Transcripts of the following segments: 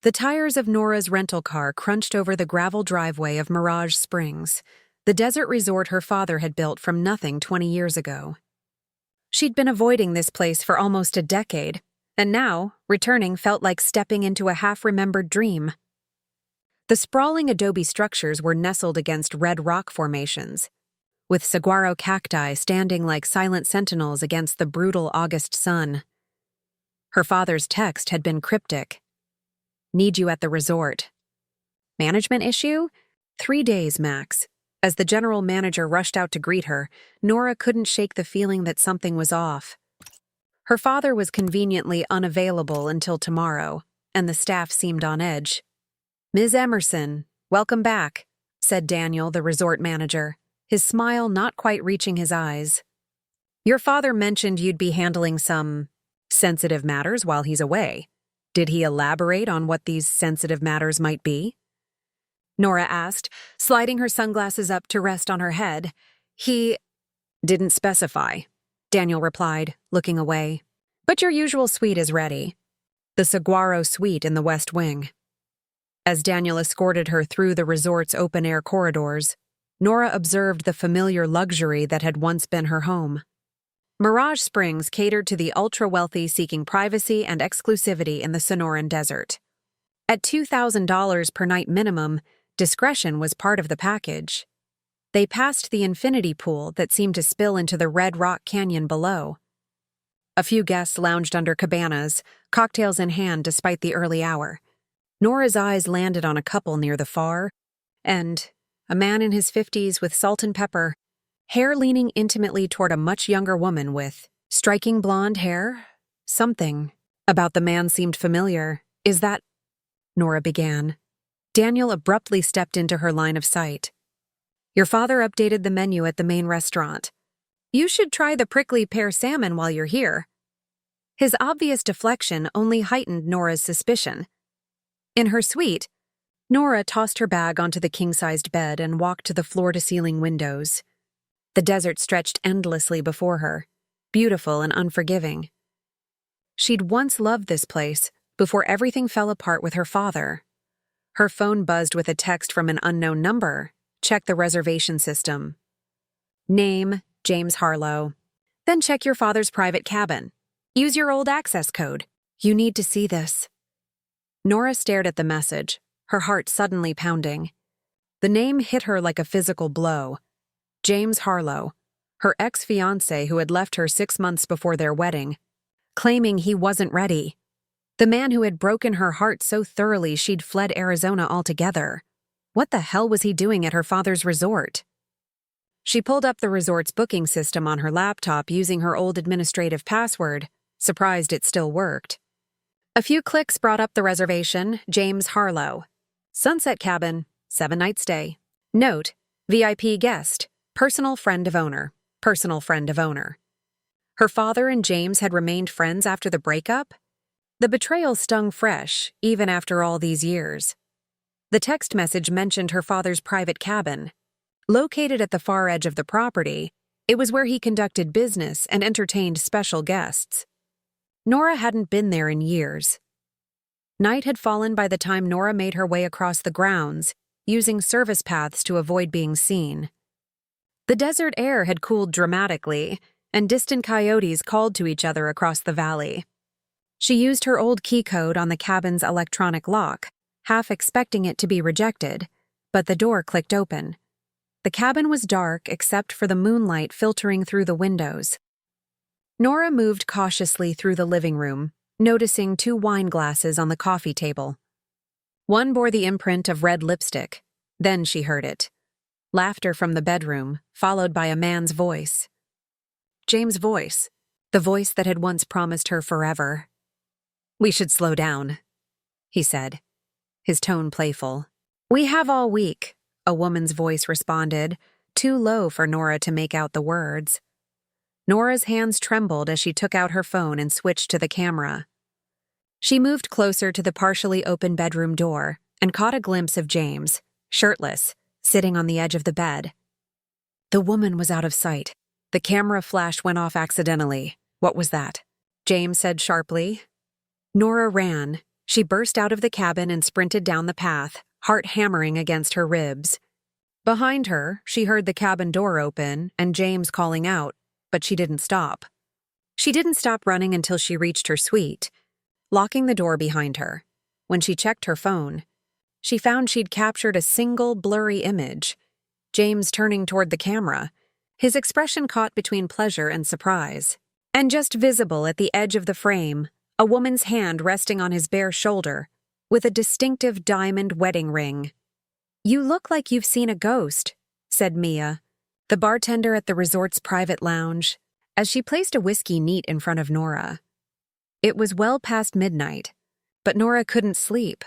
The tires of Nora's rental car crunched over the gravel driveway of Mirage Springs, the desert resort her father had built from nothing 20 years ago. She'd been avoiding this place for almost a decade, and now, returning felt like stepping into a half-remembered dream. The sprawling adobe structures were nestled against red rock formations, with saguaro cacti standing like silent sentinels against the brutal August sun. Her father's text had been cryptic. "Need you at the resort." Management issue? 3 days max. As the general manager rushed out to greet her, Nora couldn't shake the feeling that something was off. Her father was conveniently unavailable until tomorrow, and the staff seemed on edge. "Ms. Emerson, welcome back," said Daniel, the resort manager, his smile not quite reaching his eyes. "Your father mentioned you'd be handling some sensitive matters while he's away. Did he elaborate on what these sensitive matters might be?" Nora asked, sliding her sunglasses up to rest on her head. "He didn't specify," Daniel replied, looking away. "But your usual suite is ready. The Saguaro Suite in the West Wing." As Daniel escorted her through the resort's open-air corridors, Nora observed the familiar luxury that had once been her home. Mirage Springs catered to the ultra-wealthy seeking privacy and exclusivity in the Sonoran Desert. At $2,000 per night minimum, discretion was part of the package. They passed the infinity pool that seemed to spill into the Red Rock Canyon below. A few guests lounged under cabanas, cocktails in hand despite the early hour. Nora's eyes landed on a couple near the far end, a man in his 50s with salt and pepper, hair leaning intimately toward a much younger woman with striking blonde hair. Something about the man seemed familiar. "Is that—" Nora began. Daniel abruptly stepped into her line of sight. "Your father updated the menu at the main restaurant. You should try the prickly pear salmon while you're here." His obvious deflection only heightened Nora's suspicion. In her suite, Nora tossed her bag onto the king-sized bed and walked to the floor-to-ceiling windows. The desert stretched endlessly before her, beautiful and unforgiving. She'd once loved this place before everything fell apart with her father. Her phone buzzed with a text from an unknown number. Check the reservation system. Name, James Harlow. Then check your father's private cabin. Use your old access code. You need to see this. Nora stared at the message, her heart suddenly pounding. The name hit her like a physical blow. James Harlow, her ex-fiancé who had left her 6 months before their wedding, claiming he wasn't ready. The man who had broken her heart so thoroughly she'd fled Arizona altogether. What the hell was he doing at her father's resort? She pulled up the resort's booking system on her laptop using her old administrative password, surprised it still worked. A few clicks brought up the reservation, James Harlow. Sunset Cabin, 7-night stay. Note, VIP guest, personal friend of owner, personal friend of owner. Her father and James had remained friends after the breakup? The betrayal stung fresh, even after all these years. The text message mentioned her father's private cabin. Located at the far edge of the property, it was where he conducted business and entertained special guests. Nora hadn't been there in years. Night had fallen by the time Nora made her way across the grounds, using service paths to avoid being seen. The desert air had cooled dramatically, and distant coyotes called to each other across the valley. She used her old key code on the cabin's electronic lock, half expecting it to be rejected, but the door clicked open. The cabin was dark except for the moonlight filtering through the windows. Nora moved cautiously through the living room, noticing 2 wine glasses on the coffee table. One bore the imprint of red lipstick. Then she heard it. Laughter from the bedroom, followed by a man's voice. James' voice, the voice that had once promised her forever. "We should slow down," he said, his tone playful. "We have all week," a woman's voice responded, too low for Nora to make out the words. Nora's hands trembled as she took out her phone and switched to the camera. She moved closer to the partially open bedroom door and caught a glimpse of James, shirtless, sitting on the edge of the bed. The woman was out of sight. The camera flash went off accidentally. "What was that?" James said sharply. Nora ran. She burst out of the cabin and sprinted down the path, heart hammering against her ribs. Behind her, she heard the cabin door open and James calling out, but she didn't stop. She didn't stop running until she reached her suite, locking the door behind her. When she checked her phone, she found she'd captured a single blurry image, James turning toward the camera, his expression caught between pleasure and surprise. And just visible at the edge of the frame, a woman's hand resting on his bare shoulder, with a distinctive diamond wedding ring. "You look like you've seen a ghost," said Mia, the bartender at the resort's private lounge, as she placed a whiskey neat in front of Nora. It was well past midnight, but Nora couldn't sleep.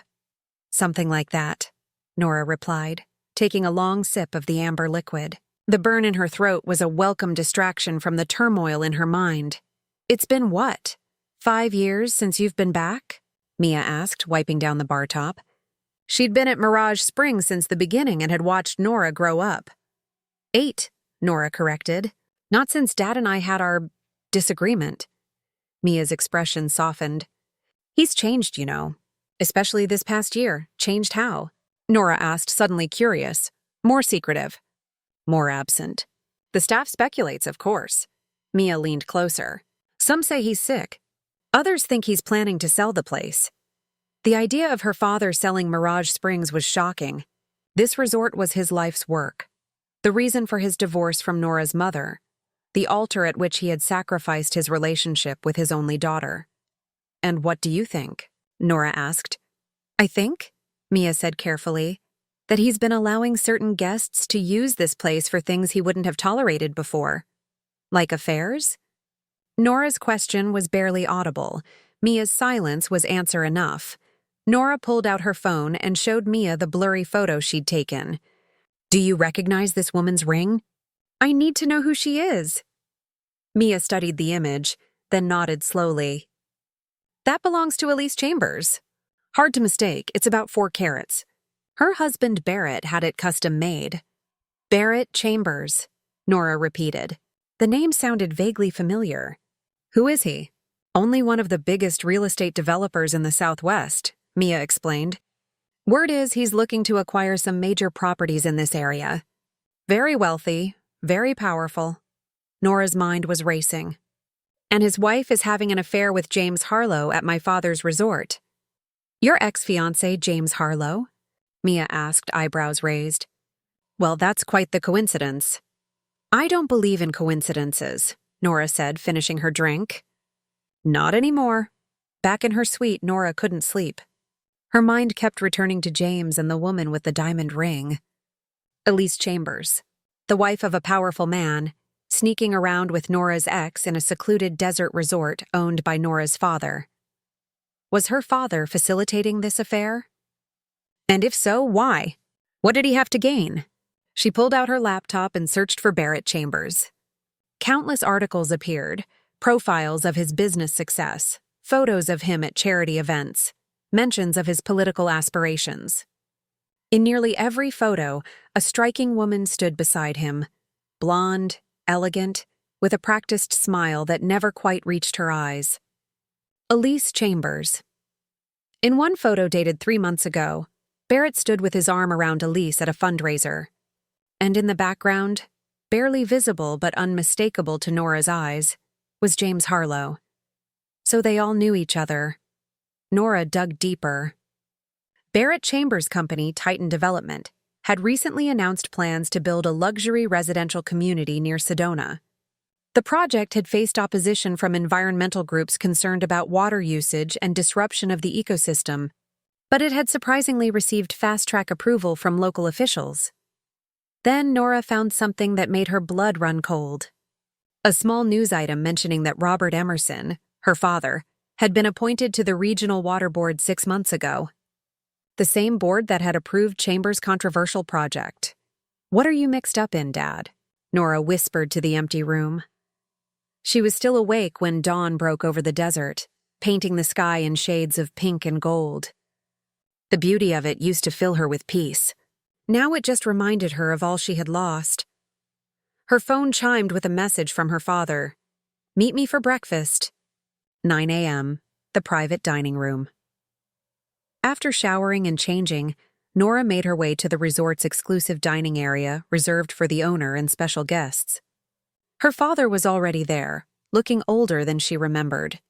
"Something like that," Nora replied, taking a long sip of the amber liquid. The burn in her throat was a welcome distraction from the turmoil in her mind. "It's been what? 5 years since you've been back?" Mia asked, wiping down the bar top. She'd been at Mirage Springs since the beginning and had watched Nora grow up. 8, Nora corrected. "Not since Dad and I had our disagreement." Mia's expression softened. "He's changed, you know. Especially this past year. Changed how?" Nora asked, suddenly curious. "More secretive. More absent. The staff speculates, of course." Mia leaned closer. "Some say he's sick. Others think he's planning to sell the place." The idea of her father selling Mirage Springs was shocking. This resort was his life's work. The reason for his divorce from Nora's mother. The altar at which he had sacrificed his relationship with his only daughter. "And what do you think?" Nora asked. "I think," Mia said carefully, "that he's been allowing certain guests to use this place for things he wouldn't have tolerated before. Like affairs?" Nora's question was barely audible. Mia's silence was answer enough. Nora pulled out her phone and showed Mia the blurry photo she'd taken. "Do you recognize this woman's ring?" "I need to know who she is." Mia studied the image, then nodded slowly. "That belongs to Elise Chambers. Hard to mistake, it's about 4 carats. Her husband Barrett had it custom made." "Barrett Chambers," Nora repeated. The name sounded vaguely familiar. "Who is he?" "Only one of the biggest real estate developers in the Southwest," Mia explained. "Word is he's looking to acquire some major properties in this area. Very wealthy, very powerful." Nora's mind was racing. "And his wife is having an affair with James Harlow at my father's resort." "Your ex-fiancé, James Harlow?" Mia asked, eyebrows raised. "Well, that's quite the coincidence." "I don't believe in coincidences," Nora said, finishing her drink. "Not anymore." Back in her suite, Nora couldn't sleep. Her mind kept returning to James and the woman with the diamond ring. Elise Chambers, the wife of a powerful man, sneaking around with Nora's ex in a secluded desert resort owned by Nora's father. Was her father facilitating this affair? And if so, why? What did he have to gain? She pulled out her laptop and searched for Barrett Chambers. Countless articles appeared, profiles of his business success, photos of him at charity events, mentions of his political aspirations. In nearly every photo, a striking woman stood beside him, blonde, elegant, with a practiced smile that never quite reached her eyes. Elise Chambers. In one photo dated 3 months ago, Barrett stood with his arm around Elise at a fundraiser. And in the background, barely visible but unmistakable to Nora's eyes, was James Harlow. So they all knew each other. Nora dug deeper. Barrett Chambers' company, Titan Development, had recently announced plans to build a luxury residential community near Sedona. The project had faced opposition from environmental groups concerned about water usage and disruption of the ecosystem, but it had surprisingly received fast-track approval from local officials. Then Nora found something that made her blood run cold. A small news item mentioning that Robert Emerson, her father, had been appointed to the Regional Water Board 6 months ago. The same board that had approved Chambers' controversial project. "What are you mixed up in, Dad?" Nora whispered to the empty room. She was still awake when dawn broke over the desert, painting the sky in shades of pink and gold. The beauty of it used to fill her with peace. Now it just reminded her of all she had lost. Her phone chimed with a message from her father. "Meet me for breakfast." 9 a.m., the private dining room. After showering and changing, Nora made her way to the resort's exclusive dining area reserved for the owner and special guests. Her father was already there, looking older than she remembered.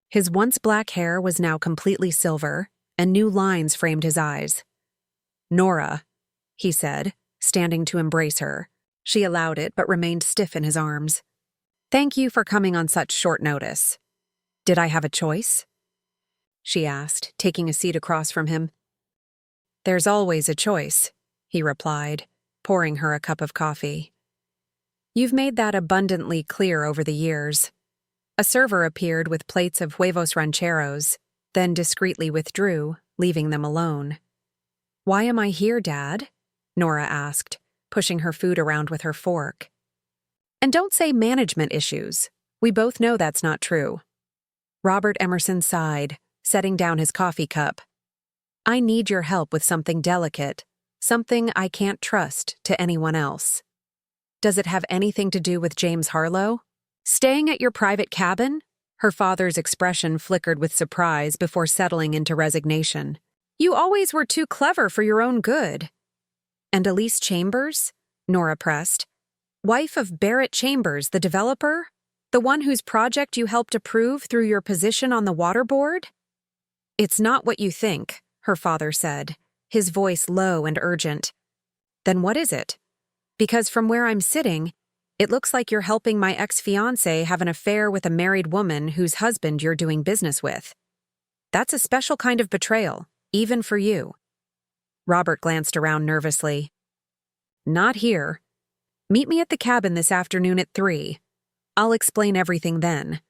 His once black hair was now completely silver, and new lines framed his eyes. "Nora," he said, standing to embrace her. She allowed it but remained stiff in his arms. "Thank you for coming on such short notice. Did I have a choice?" she asked, taking a seat across from him. "There's always a choice," he replied, pouring her a cup of coffee. "You've made that abundantly clear over the years." A server appeared with plates of huevos rancheros, then discreetly withdrew, leaving them alone. "Why am I here, Dad?" Nora asked, pushing her food around with her fork. "And don't say management issues. We both know that's not true." Robert Emerson sighed, setting down his coffee cup. "I need your help with something delicate, something I can't trust to anyone else." "Does it have anything to do with James Harlow? Staying at your private cabin?" Her father's expression flickered with surprise before settling into resignation. "You always were too clever for your own good." "And Elise Chambers?" Nora pressed. "Wife of Barrett Chambers, the developer? The one whose project you helped approve through your position on the water board?" "It's not what you think," her father said, his voice low and urgent. "Then what is it? Because from where I'm sitting, it looks like you're helping my ex-fiancé have an affair with a married woman whose husband you're doing business with. That's a special kind of betrayal, even for you." Robert glanced around nervously. "Not here. Meet me at the cabin this afternoon at 3. I'll explain everything then."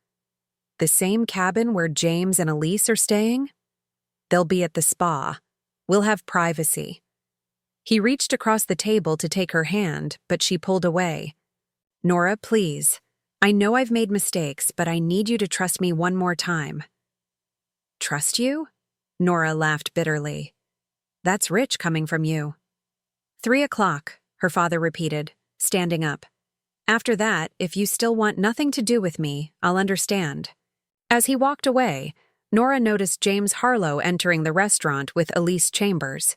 "The same cabin where James and Elise are staying?" "They'll be at the spa. We'll have privacy." He reached across the table to take her hand, but she pulled away. "Nora, please. I know I've made mistakes, but I need you to trust me one more time." "Trust you?" Nora laughed bitterly. "That's rich coming from you." 3:00, her father repeated, standing up. "After that, if you still want nothing to do with me, I'll understand." As he walked away, Nora noticed James Harlow entering the restaurant with Elise Chambers.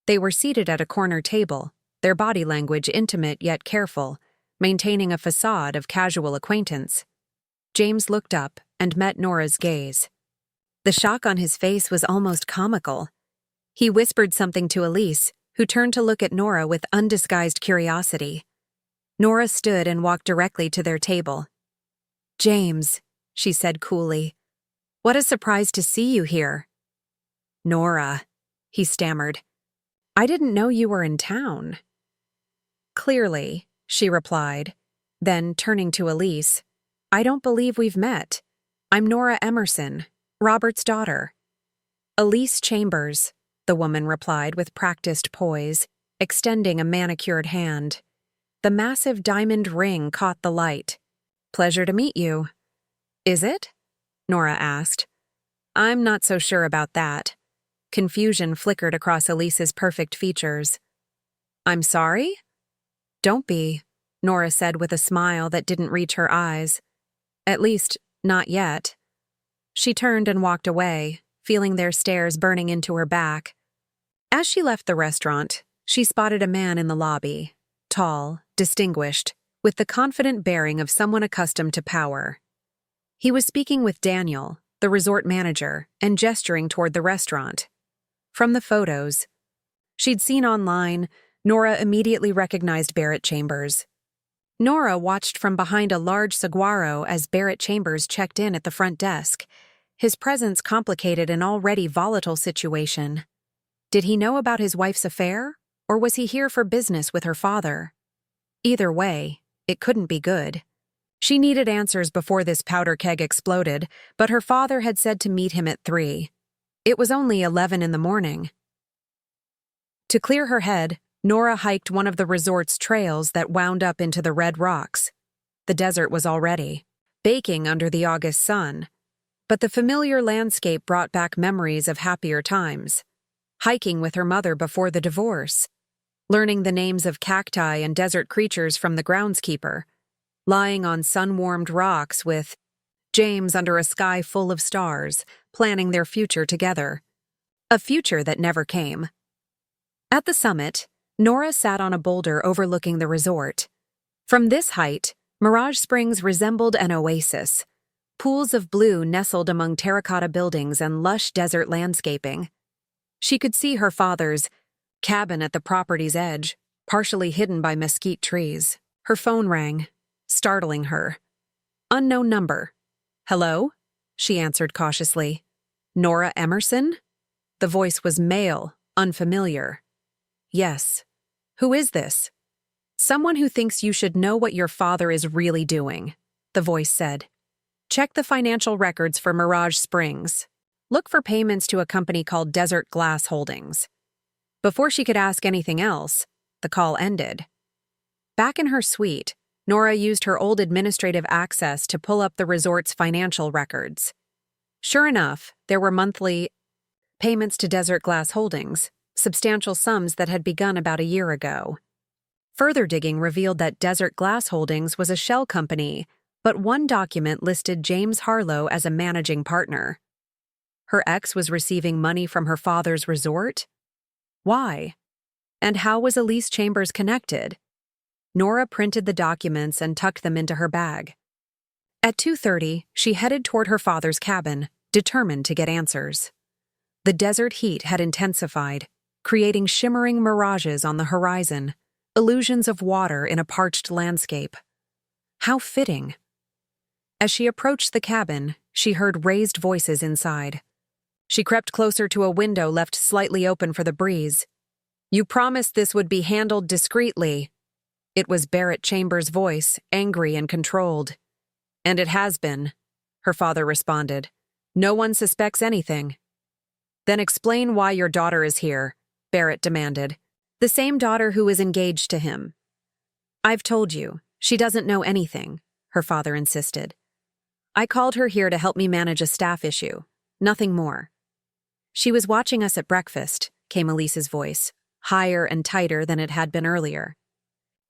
They were seated at a corner table, their body language intimate yet careful, maintaining a facade of casual acquaintance. James looked up and met Nora's gaze. The shock on his face was almost comical. He whispered something to Elise, who turned to look at Nora with undisguised curiosity. Nora stood and walked directly to their table. "James," she said coolly, "what a surprise to see you here." "Nora," he stammered, "I didn't know you were in town." "Clearly," she replied. Then, turning to Elise, "I don't believe we've met. I'm Nora Emerson, Robert's daughter." "Elise Chambers," the woman replied with practiced poise, extending a manicured hand. The massive diamond ring caught the light. "Pleasure to meet you." "Is it?" Nora asked. "I'm not so sure about that." Confusion flickered across Elise's perfect features. "I'm sorry?" "Don't be," Nora said with a smile that didn't reach her eyes. "At least, not yet." She turned and walked away, feeling their stares burning into her back. As she left the restaurant, she spotted a man in the lobby, tall, distinguished, with the confident bearing of someone accustomed to power. He was speaking with Daniel, the resort manager, and gesturing toward the restaurant. From the photos she'd seen online, Nora immediately recognized Barrett Chambers. Nora watched from behind a large saguaro as Barrett Chambers checked in at the front desk. His presence complicated an already volatile situation. Did he know about his wife's affair, or was he here for business with her father? Either way, it couldn't be good. She needed answers before this powder keg exploded, but her father had said to meet him at 3. It was only 11 in the morning. To clear her head, Nora hiked one of the resort's trails that wound up into the red rocks. The desert was already baking under the August sun, but the familiar landscape brought back memories of happier times. Hiking with her mother before the divorce, learning the names of cacti and desert creatures from the groundskeeper, lying on sun-warmed rocks with James under a sky full of stars, planning their future together. A future that never came. At the summit, Nora sat on a boulder overlooking the resort. From this height, Mirage Springs resembled an oasis. Pools of blue nestled among terracotta buildings and lush desert landscaping. She could see her father's cabin at the property's edge, partially hidden by mesquite trees. Her phone rang, startling her. Unknown number. "Hello?" she answered cautiously. "Nora Emerson?" The voice was male, unfamiliar. "Yes. Who is this?" "Someone who thinks you should know what your father is really doing," the voice said. "Check the financial records for Mirage Springs. Look for payments to a company called Desert Glass Holdings." Before she could ask anything else, the call ended. Back in her suite, Nora used her old administrative access to pull up the resort's financial records. Sure enough, there were monthly payments to Desert Glass Holdings, substantial sums that had begun about a year ago. Further digging revealed that Desert Glass Holdings was a shell company, but one document listed James Harlow as a managing partner. Her ex was receiving money from her father's resort? Why? And how was Elise Chambers connected? Nora printed the documents and tucked them into her bag. At 2:30, she headed toward her father's cabin, determined to get answers. The desert heat had intensified, creating shimmering mirages on the horizon, illusions of water in a parched landscape. How fitting. As she approached the cabin, she heard raised voices inside. She crept closer to a window left slightly open for the breeze. "You promised this would be handled discreetly." It was Barrett Chambers' voice, angry and controlled. "And it has been," her father responded. "No one suspects anything." "Then explain why your daughter is here," Barrett demanded. "The same daughter who is engaged to him." "I've told you, she doesn't know anything," her father insisted. "I called her here to help me manage a staff issue. Nothing more." "She was watching us at breakfast," came Elise's voice, higher and tighter than it had been earlier.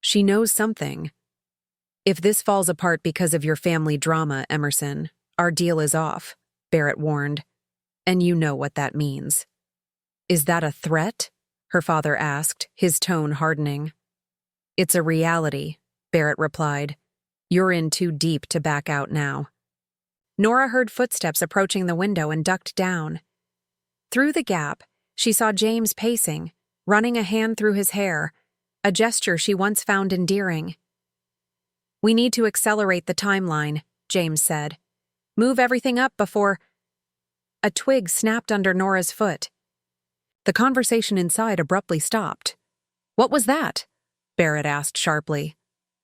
"She knows something. If this falls apart because of your family drama, Emerson, our deal is off," Barrett warned. "And you know what that means." "Is that a threat?" her father asked, his tone hardening. "It's a reality," Barrett replied. "You're in too deep to back out now." Nora heard footsteps approaching the window and ducked down. Through the gap, she saw James pacing, running a hand through his hair, a gesture she once found endearing. "We need to accelerate the timeline," James said. "Move everything up before—" A twig snapped under Nora's foot. The conversation inside abruptly stopped. "What was that?" Barrett asked sharply.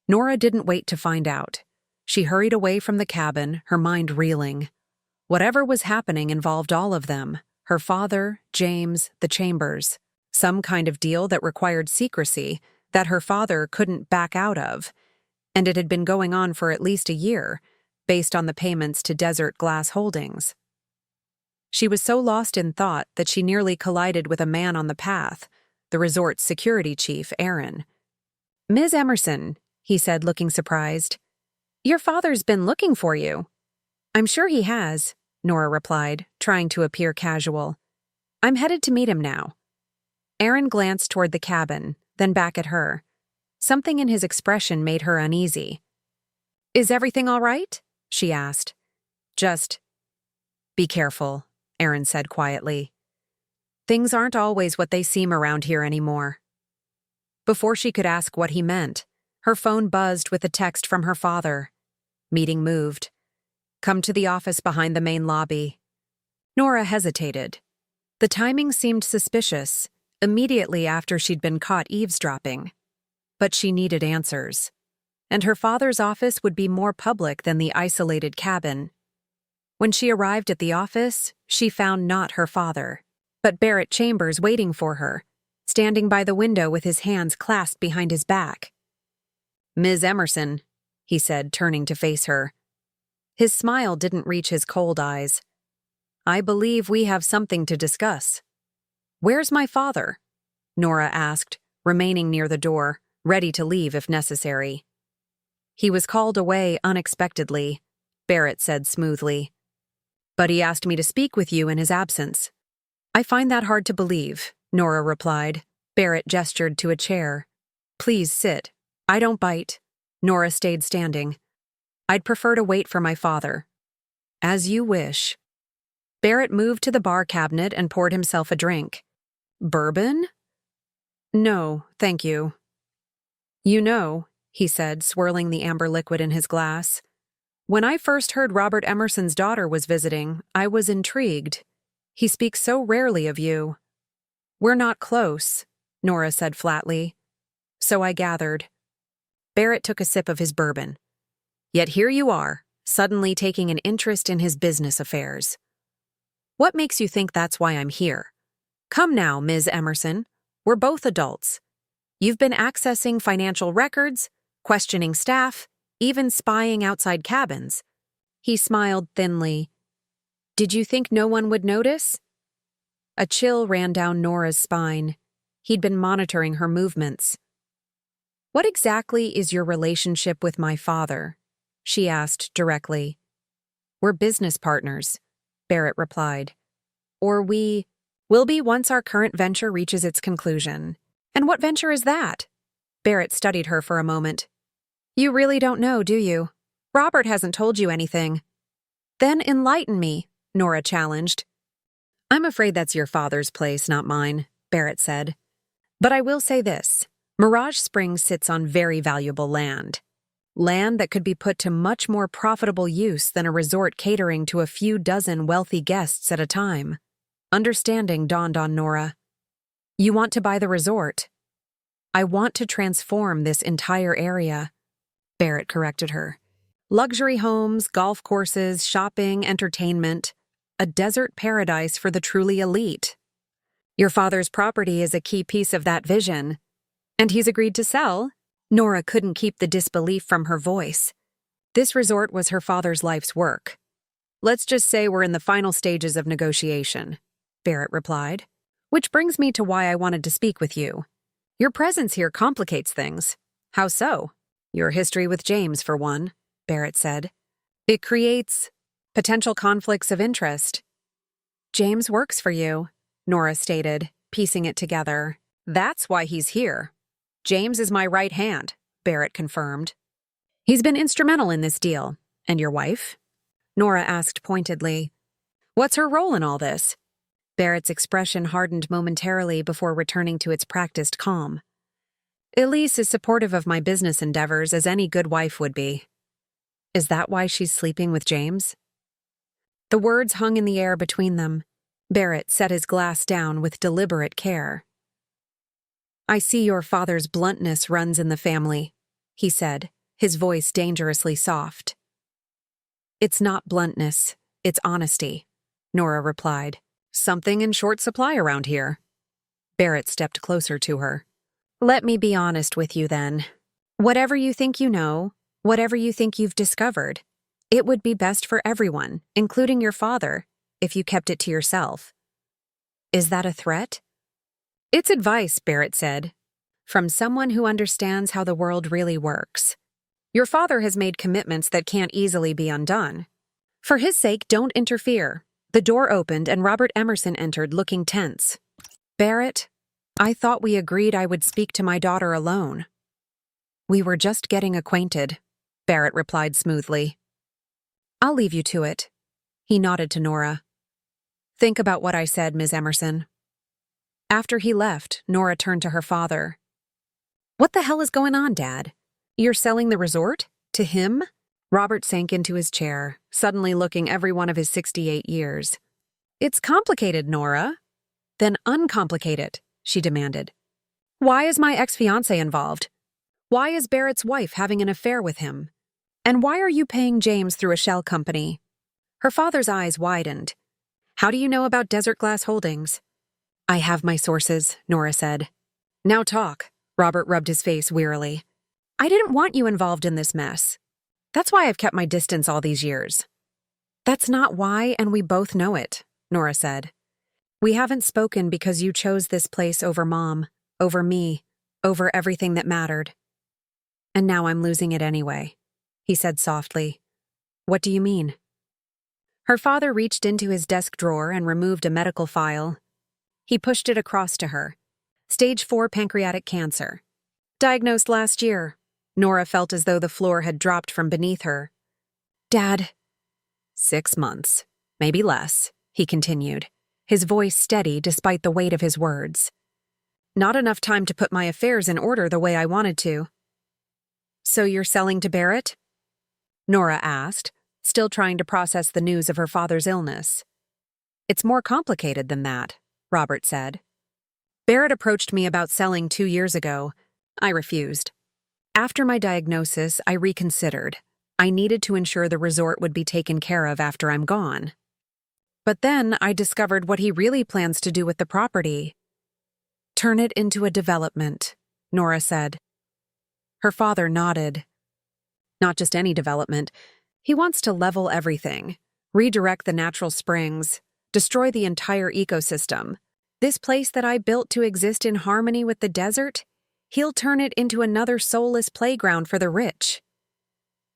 Nora didn't wait to find out. She hurried away from the cabin, her mind reeling. Whatever was happening involved all of them, her father, James, the Chambers. Some kind of deal that required secrecy, that her father couldn't back out of. And it had been going on for at least a year, based on the payments to Desert Glass Holdings. She was so lost in thought that she nearly collided with a man on the path, the resort's security chief, Aaron. "Ms. Emerson," he said, looking surprised. "Your father's been looking for you." "I'm sure he has," Nora replied, trying to appear casual. "I'm headed to meet him now." Aaron glanced toward the cabin, then back at her. Something in his expression made her uneasy. "Is everything all right?" she asked. "Just be careful," Aaron said quietly. "Things aren't always what they seem around here anymore." Before she could ask what he meant, her phone buzzed with a text from her father. Meeting moved. "Come to the office behind the main lobby." Nora hesitated. The timing seemed suspicious, immediately after she'd been caught eavesdropping. But she needed answers. And her father's office would be more public than the isolated cabin. When she arrived at the office, she found not her father, but Barrett Chambers waiting for her, standing by the window with his hands clasped behind his back. "Ms. Emerson," he said, turning to face her. His smile didn't reach his cold eyes. "I believe we have something to discuss." "Where's my father?" Nora asked, remaining near the door, ready to leave if necessary. "He was called away unexpectedly," Barrett said smoothly. "But he asked me to speak with you in his absence." I find that hard to believe, Nora replied. Barrett gestured to a chair. Please sit. I don't bite. Nora stayed standing. I'd prefer to wait for my father. As you wish. Barrett moved to the bar cabinet and poured himself a drink. Bourbon? No, thank you. You know, he said, swirling the amber liquid in his glass. When I first heard Robert Emerson's daughter was visiting, I was intrigued. He speaks so rarely of you. We're not close, Nora said flatly. So I gathered. Barrett took a sip of his bourbon. Yet here you are, suddenly taking an interest in his business affairs. What makes you think that's why I'm here? Come now, Ms. Emerson. We're both adults. You've been accessing financial records, questioning staff, even spying outside cabins. He smiled thinly. Did you think no one would notice? A chill ran down Nora's spine. He'd been monitoring her movements. What exactly is your relationship with my father? She asked directly. We're business partners, Barrett replied. Or we will be once our current venture reaches its conclusion. And what venture is that? Barrett studied her for a moment. You really don't know, do you? Robert hasn't told you anything. Then enlighten me, Nora challenged. I'm afraid that's your father's place, not mine, Barrett said. But I will say this. Mirage Springs sits on very valuable land. Land that could be put to much more profitable use than a resort catering to a few dozen wealthy guests at a time. Understanding dawned on Nora. You want to buy the resort. I want to transform this entire area, Barrett corrected her. Luxury homes, golf courses, shopping, entertainment. A desert paradise for the truly elite. Your father's property is a key piece of that vision. And he's agreed to sell? Nora couldn't keep the disbelief from her voice. This resort was her father's life's work. Let's just say we're in the final stages of negotiation, Barrett replied. Which brings me to why I wanted to speak with you. Your presence here complicates things. How so? Your history with James, for one, Barrett said. It creates potential conflicts of interest. James works for you, Nora stated, piecing it together. That's why he's here. James is my right hand, Barrett confirmed. He's been instrumental in this deal. And your wife? Nora asked pointedly. What's her role in all this? Barrett's expression hardened momentarily before returning to its practiced calm. Elise is supportive of my business endeavors as any good wife would be. Is that why she's sleeping with James? The words hung in the air between them. Barrett set his glass down with deliberate care. I see your father's bluntness runs in the family, he said, his voice dangerously soft. It's not bluntness, it's honesty, Nora replied. Something in short supply around here. Barrett stepped closer to her. Let me be honest with you then. Whatever you think you know, whatever you think you've discovered, it would be best for everyone, including your father, if you kept it to yourself. Is that a threat? It's advice, Barrett said, from someone who understands how the world really works. Your father has made commitments that can't easily be undone. For his sake, don't interfere. The door opened and Robert Emerson entered, looking tense. Barrett, I thought we agreed I would speak to my daughter alone. We were just getting acquainted, Barrett replied smoothly. I'll leave you to it. He nodded to Nora. Think about what I said, Ms. Emerson. After he left, Nora turned to her father. What the hell is going on, Dad? You're selling the resort? To him? Robert sank into his chair, suddenly looking every one of his 68 years. It's complicated, Nora. Then uncomplicate it, she demanded. Why is my ex-fiancé involved? Why is Barrett's wife having an affair with him? And why are you paying James through a shell company? Her father's eyes widened. How do you know about Desert Glass Holdings? I have my sources, Nora said. Now talk, Robert rubbed his face wearily. I didn't want you involved in this mess. That's why I've kept my distance all these years. That's not why, and we both know it, Nora said. We haven't spoken because you chose this place over Mom, over me, over everything that mattered. And now I'm losing it anyway, he said softly. What do you mean? Her father reached into his desk drawer and removed a medical file. He pushed it across to her. Stage 4 pancreatic cancer. Diagnosed last year. Nora felt as though the floor had dropped from beneath her. Dad. 6 months. Maybe less, he continued, his voice steady despite the weight of his words. Not enough time to put my affairs in order the way I wanted to. So you're selling to Barrett? Nora asked, still trying to process the news of her father's illness. It's more complicated than that, Robert said. Barrett approached me about selling 2 years ago. I refused. After my diagnosis, I reconsidered. I needed to ensure the resort would be taken care of after I'm gone. But then I discovered what he really plans to do with the property. Turn it into a development, Nora said. Her father nodded. Not just any development. He wants to level everything, redirect the natural springs, destroy the entire ecosystem. This place that I built to exist in harmony with the desert, he'll turn it into another soulless playground for the rich.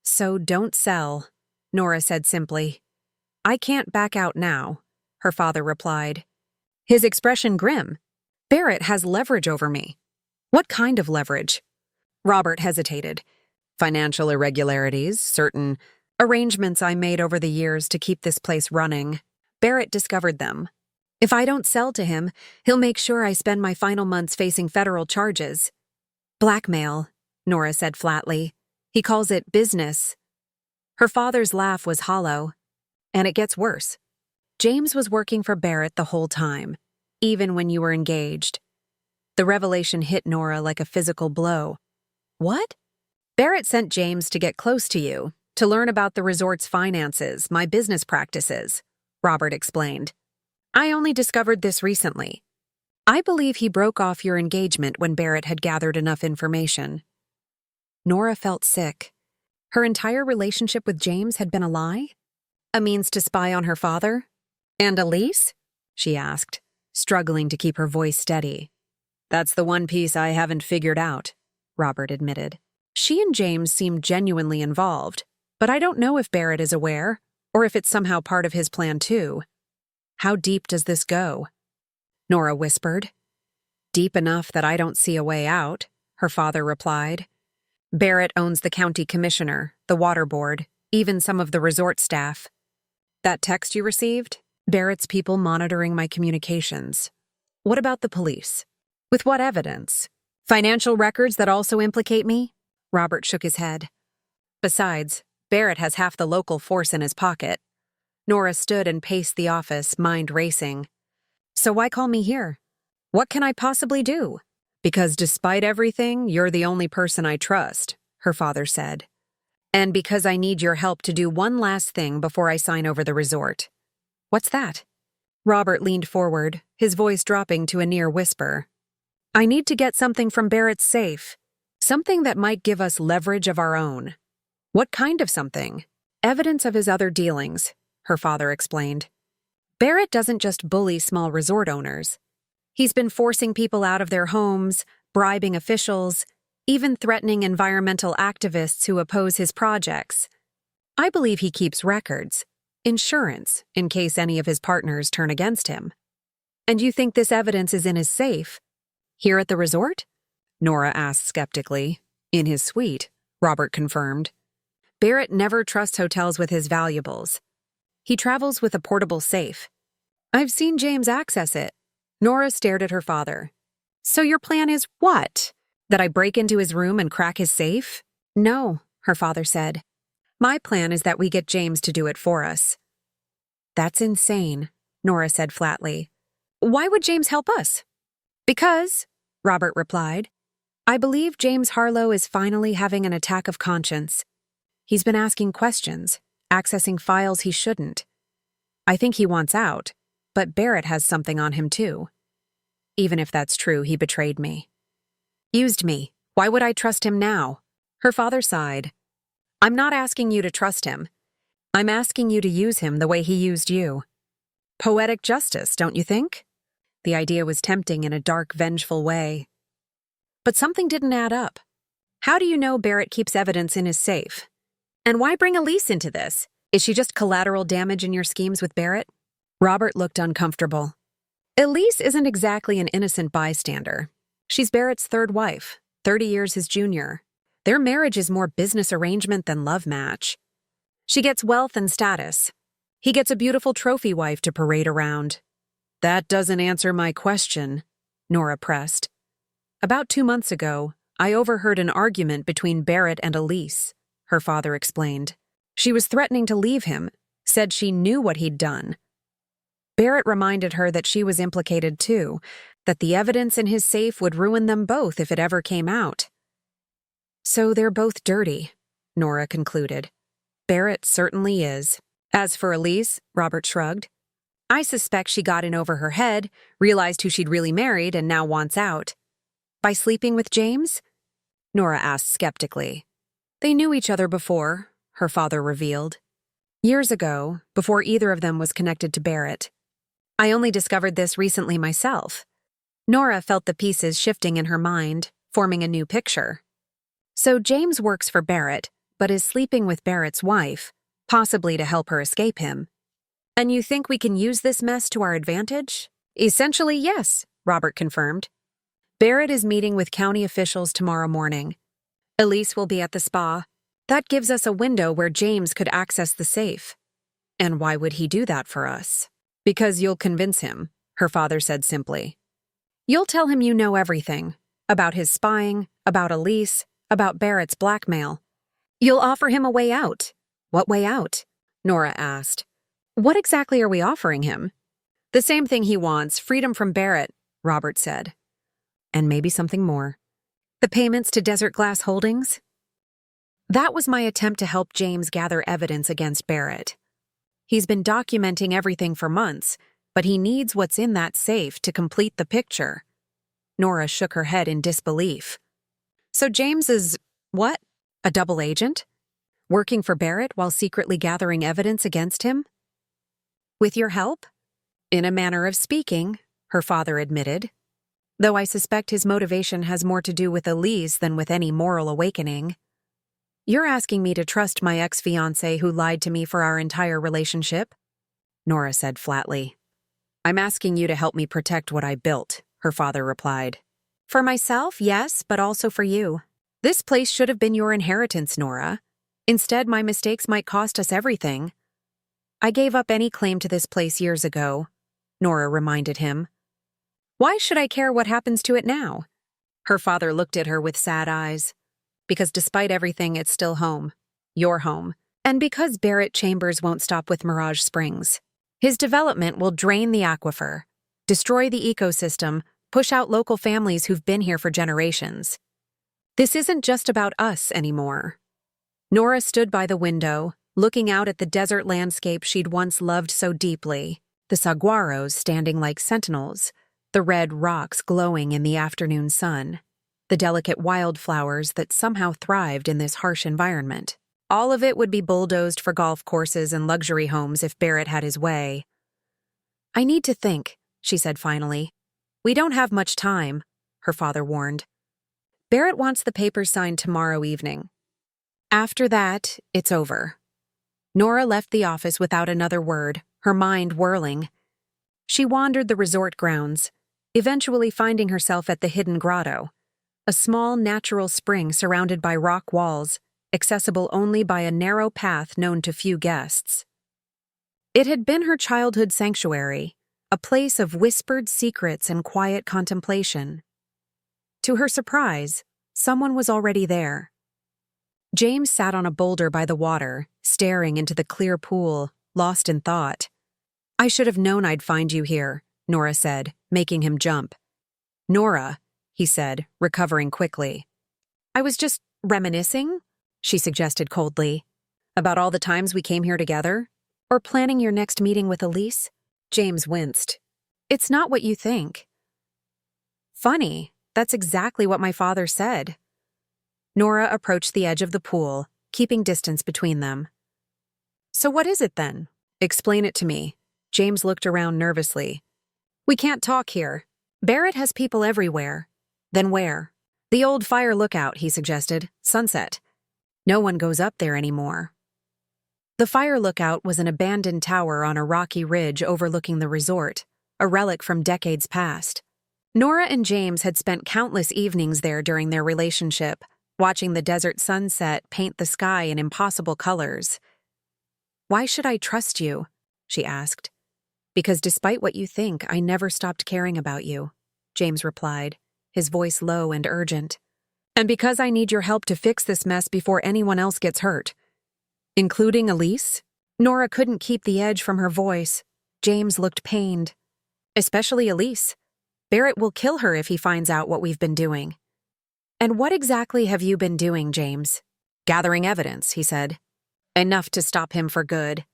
So don't sell, Nora said simply. I can't back out now, her father replied. His expression grim. Barrett has leverage over me. What kind of leverage? Robert hesitated. Financial irregularities, certain arrangements I made over the years to keep this place running. Barrett discovered them. If I don't sell to him, he'll make sure I spend my final months facing federal charges. Blackmail, Nora said flatly. He calls it business. Her father's laugh was hollow. And it gets worse. James was working for Barrett the whole time, even when you were engaged. The revelation hit Nora like a physical blow. What? Barrett sent James to get close to you, to learn about the resort's finances, my business practices, Robert explained. I only discovered this recently. I believe he broke off your engagement when Barrett had gathered enough information. Nora felt sick. Her entire relationship with James had been a lie? A means to spy on her father? And Elise? She asked, struggling to keep her voice steady. That's the one piece I haven't figured out, Robert admitted. She and James seemed genuinely involved, but I don't know if Barrett is aware, or if it's somehow part of his plan too. How deep does this go? Nora whispered. Deep enough that I don't see a way out, her father replied. Barrett owns the county commissioner, the water board, even some of the resort staff. That text you received? Barrett's people monitoring my communications. What about the police? With what evidence? Financial records that also implicate me? Robert shook his head. Besides, Barrett has half the local force in his pocket. Nora stood and paced the office, mind racing. So why call me here? What can I possibly do? Because despite everything, you're the only person I trust, her father said. And because I need your help to do one last thing before I sign over the resort. What's that? Robert leaned forward, his voice dropping to a near whisper. I need to get something from Barrett's safe. Something that might give us leverage of our own. What kind of something? Evidence of his other dealings, her father explained. Barrett doesn't just bully small resort owners. He's been forcing people out of their homes, bribing officials, even threatening environmental activists who oppose his projects. I believe he keeps records, insurance, in case any of his partners turn against him. And you think this evidence is in his safe? Here at the resort? Nora asked skeptically. In his suite, Robert confirmed. Barrett never trusts hotels with his valuables. He travels with a portable safe. I've seen James access it. Nora stared at her father. So your plan is what? That I break into his room and crack his safe? No, her father said. My plan is that we get James to do it for us. That's insane, Nora said flatly. Why would James help us? Because, Robert replied, I believe James Harlow is finally having an attack of conscience. He's been asking questions, accessing files he shouldn't. I think he wants out, but Barrett has something on him too. Even if that's true, he betrayed me. Used me. Why would I trust him now? Her father sighed. I'm not asking you to trust him. I'm asking you to use him the way he used you. Poetic justice, don't you think? The idea was tempting in a dark, vengeful way. But something didn't add up. How do you know Barrett keeps evidence in his safe? And why bring Elise into this? Is she just collateral damage in your schemes with Barrett? Robert looked uncomfortable. Elise isn't exactly an innocent bystander. She's Barrett's third wife, 30 years his junior. Their marriage is more business arrangement than love match. She gets wealth and status. He gets a beautiful trophy wife to parade around. That doesn't answer my question, Nora pressed. About 2 months ago, I overheard an argument between Barrett and Elise, her father explained. She was threatening to leave him, said she knew what he'd done. Barrett reminded her that she was implicated too, that the evidence in his safe would ruin them both if it ever came out. So they're both dirty, Nora concluded. Barrett certainly is. As for Elise, Robert shrugged. I suspect she got in over her head, realized who she'd really married, and now wants out. By sleeping with James? Nora asked skeptically. They knew each other before, her father revealed. Years ago, before either of them was connected to Barrett. I only discovered this recently myself. Nora felt the pieces shifting in her mind, forming a new picture. So James works for Barrett, but is sleeping with Barrett's wife, possibly to help her escape him. And you think we can use this mess to our advantage? Essentially, yes, Robert confirmed. Barrett is meeting with county officials tomorrow morning. Elise will be at the spa. That gives us a window where James could access the safe. And why would he do that for us? Because you'll convince him, her father said simply. You'll tell him you know everything, about his spying, about Elise, about Barrett's blackmail. You'll offer him a way out. What way out? Nora asked. What exactly are we offering him? The same thing he wants, freedom from Barrett, Robert said. And maybe something more. The payments to Desert Glass Holdings? That was my attempt to help James gather evidence against Barrett. He's been documenting everything for months, but he needs what's in that safe to complete the picture. Nora shook her head in disbelief. So James is, what? A double agent? Working for Barrett while secretly gathering evidence against him? With your help? In a manner of speaking, her father admitted. Though I suspect his motivation has more to do with Elise than with any moral awakening. You're asking me to trust my ex-fiancé who lied to me for our entire relationship? Nora said flatly. I'm asking you to help me protect what I built, her father replied. For myself, yes, but also for you. This place should have been your inheritance, Nora. Instead, my mistakes might cost us everything. I gave up any claim to this place years ago, Nora reminded him. Why should I care what happens to it now? Her father looked at her with sad eyes. Because despite everything, it's still home. Your home. And because Barrett Chambers won't stop with Mirage Springs. His development will drain the aquifer, destroy the ecosystem, push out local families who've been here for generations. This isn't just about us anymore. Nora stood by the window, looking out at the desert landscape she'd once loved so deeply, the saguaros standing like sentinels, the red rocks glowing in the afternoon sun, the delicate wildflowers that somehow thrived in this harsh environment. All of it would be bulldozed for golf courses and luxury homes if Barrett had his way. I need to think, she said finally. We don't have much time, her father warned. Barrett wants the papers signed tomorrow evening. After that, it's over. Nora left the office without another word, her mind whirling. She wandered the resort grounds, eventually finding herself at the hidden grotto, a small natural spring surrounded by rock walls, accessible only by a narrow path known to few guests. It had been her childhood sanctuary, a place of whispered secrets and quiet contemplation. To her surprise, someone was already there. James sat on a boulder by the water, staring into the clear pool, lost in thought. I should have known I'd find you here, Nora said, making him jump. Nora, he said, recovering quickly. I was just reminiscing, she suggested coldly. About all the times we came here together? Or planning your next meeting with Elise? James winced. It's not what you think. Funny, that's exactly what my father said. Nora approached the edge of the pool, keeping distance between them. So what is it then? Explain it to me. James looked around nervously. We can't talk here. Barrett has people everywhere. Then where? The old fire lookout, he suggested. Sunset. No one goes up there anymore. The fire lookout was an abandoned tower on a rocky ridge overlooking the resort, a relic from decades past. Nora and James had spent countless evenings there during their relationship, watching the desert sunset paint the sky in impossible colors. "Why should I trust you?" she asked. "Because despite what you think, I never stopped caring about you," James replied, his voice low and urgent. "And because I need your help to fix this mess before anyone else gets hurt." "Including Elise?" Nora couldn't keep the edge from her voice. James looked pained. "Especially Elise. Barrett will kill her if he finds out what we've been doing." "And what exactly have you been doing, James?" "Gathering evidence," he said. "Enough to stop him for good.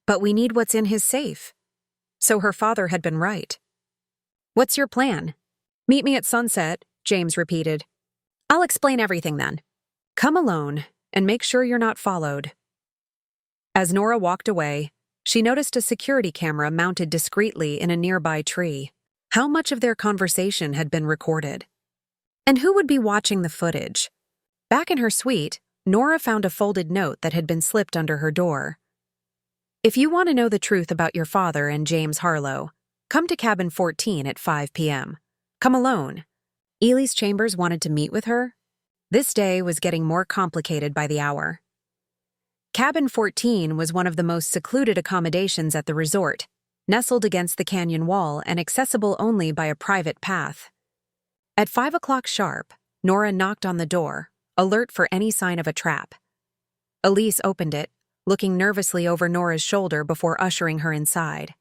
But we need what's in his safe." So her father had been right. "What's your plan?" "Meet me at sunset," James repeated. "I'll explain everything then. Come alone, and make sure you're not followed." As Nora walked away, she noticed a security camera mounted discreetly in a nearby tree. How much of their conversation had been recorded? And who would be watching the footage? Back in her suite, Nora found a folded note that had been slipped under her door. "If you want to know the truth about your father and James Harlow, come to cabin 14 at 5 p.m. Come alone." Elise Chambers wanted to meet with her. This day was getting more complicated by the hour. Cabin 14 was one of the most secluded accommodations at the resort, nestled against the canyon wall and accessible only by a private path. At 5 o'clock sharp, Nora knocked on the door, alert for any sign of a trap. Elise opened it, looking nervously over Nora's shoulder before ushering her inside.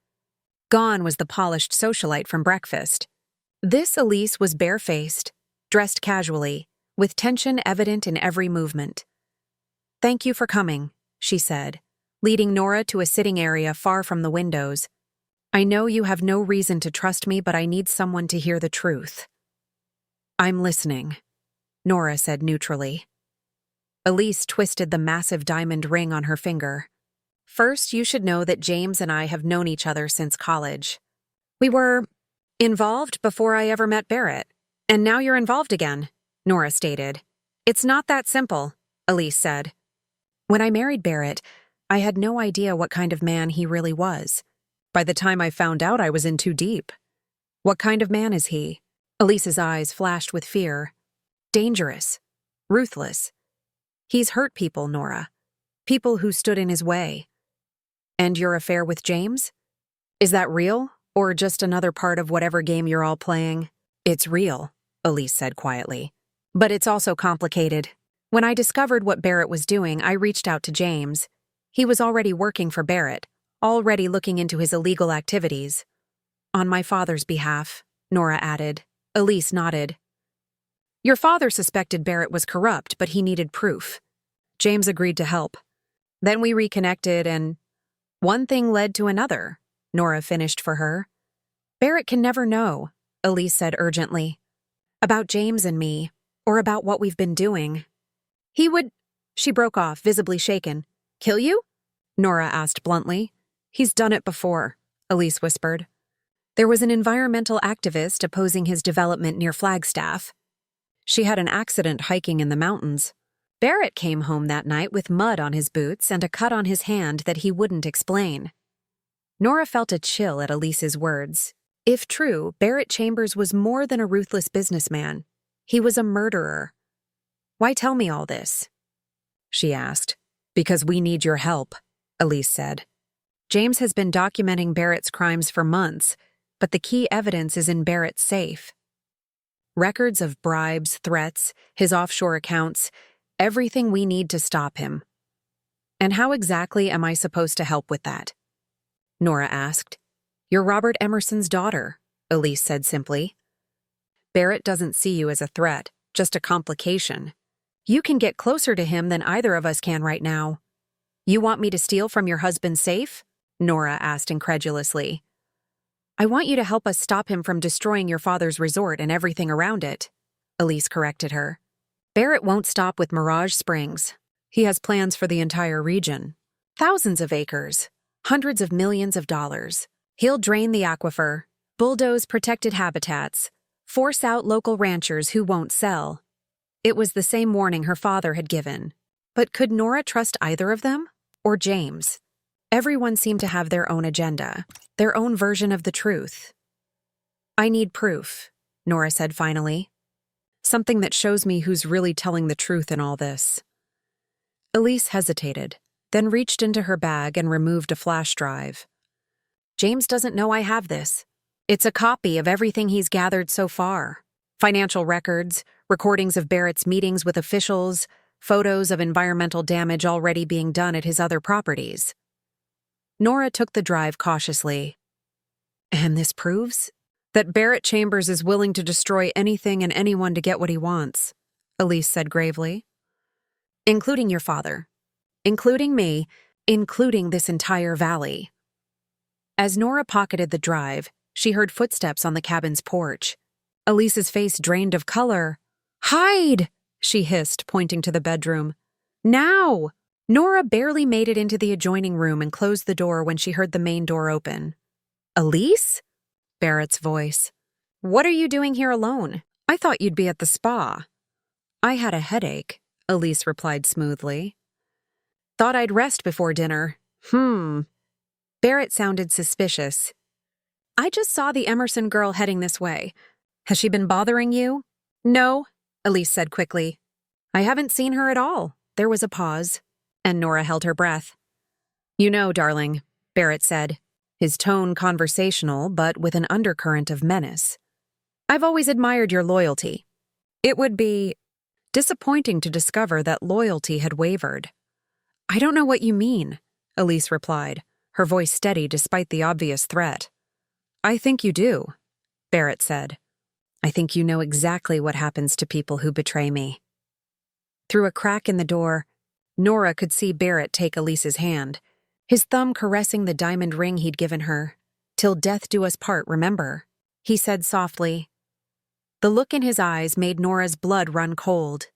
Gone was the polished socialite from breakfast. This Elise was barefaced, dressed casually, with tension evident in every movement. "Thank you for coming," she said, leading Nora to a sitting area far from the windows. "I know you have no reason to trust me, but I need someone to hear the truth." "I'm listening," Nora said neutrally. Elise twisted the massive diamond ring on her finger. "First, you should know that James and I have known each other since college. We were involved before I ever met Barrett, and now you're involved again," Nora stated. "It's not that simple," Elise said. "When I married Barrett, I had no idea what kind of man he really was. By the time I found out, I was in too deep." "What kind of man is he?" Elise's eyes flashed with fear. "Dangerous. Ruthless. He's hurt people, Nora. People who stood in his way." "And your affair with James? Is that real, or just another part of whatever game you're all playing?" "It's real," Elise said quietly. "But it's also complicated. When I discovered what Barrett was doing, I reached out to James. He was already working for Barrett, already looking into his illegal activities." "On my father's behalf," Nora added. Elise nodded. "Your father suspected Barrett was corrupt, but he needed proof. James agreed to help. Then we reconnected, and one thing led to another," Nora finished for her. "Barrett can never know," Elise said urgently. "About James and me, or about what we've been doing. He would—" She broke off, visibly shaken. "Kill you?" Nora asked bluntly. "He's done it before," Elise whispered. "There was an environmental activist opposing his development near Flagstaff. She had an accident hiking in the mountains. Barrett came home that night with mud on his boots and a cut on his hand that he wouldn't explain." Nora felt a chill at Elise's words. If true, Barrett Chambers was more than a ruthless businessman. He was a murderer. "Why tell me all this?" she asked. "Because we need your help," Elise said. "James has been documenting Barrett's crimes for months, but the key evidence is in Barrett's safe. Records of bribes, threats, his offshore accounts, everything we need to stop him." "And how exactly am I supposed to help with that?" Nora asked. "You're Robert Emerson's daughter," Elise said simply. "Barrett doesn't see you as a threat, just a complication. You can get closer to him than either of us can right now." "You want me to steal from your husband's safe?" Nora asked incredulously. "I want you to help us stop him from destroying your father's resort and everything around it," Elise corrected her. "Barrett won't stop with Mirage Springs. He has plans for the entire region. Thousands of acres, hundreds of millions of dollars. He'll drain the aquifer, bulldoze protected habitats, force out local ranchers who won't sell." It was the same warning her father had given. But could Nora trust either of them? Or James? Everyone seemed to have their own agenda, their own version of the truth. I need proof, Nora said finally. Something that shows me who's really telling the truth in all this. Elise hesitated, then reached into her bag and removed a flash drive. James doesn't know I have this. It's a copy of everything he's gathered so far. Financial records, recordings of Barrett's meetings with officials, photos of environmental damage already being done at his other properties. Nora took the drive cautiously. And this proves that Barrett Chambers is willing to destroy anything and anyone to get what he wants, Elise said gravely. Including your father. Including me. Including this entire valley. As Nora pocketed the drive, she heard footsteps on the cabin's porch. Elise's face drained of color. "Hide!" she hissed, pointing to the bedroom. "Now!" Nora barely made it into the adjoining room and closed the door when she heard the main door open. "Elise?" Barrett's voice. "What are you doing here alone? I thought you'd be at the spa." "I had a headache," Elise replied smoothly. "Thought I'd rest before dinner." Barrett sounded suspicious. "I just saw the Emerson girl heading this way. Has she been bothering you?" "No," Elise said quickly. "I haven't seen her at all." There was a pause, and Nora held her breath. "You know, darling," Barrett said, his tone conversational but with an undercurrent of menace. "I've always admired your loyalty. It would be disappointing to discover that loyalty had wavered." "I don't know what you mean," Elise replied, her voice steady despite the obvious threat. "I think you do," Barrett said. "I think you know exactly what happens to people who betray me." Through a crack in the door, Nora could see Barrett take Elise's hand, his thumb caressing the diamond ring he'd given her. "Till death do us part, remember," he said softly. The look in his eyes made Nora's blood run cold.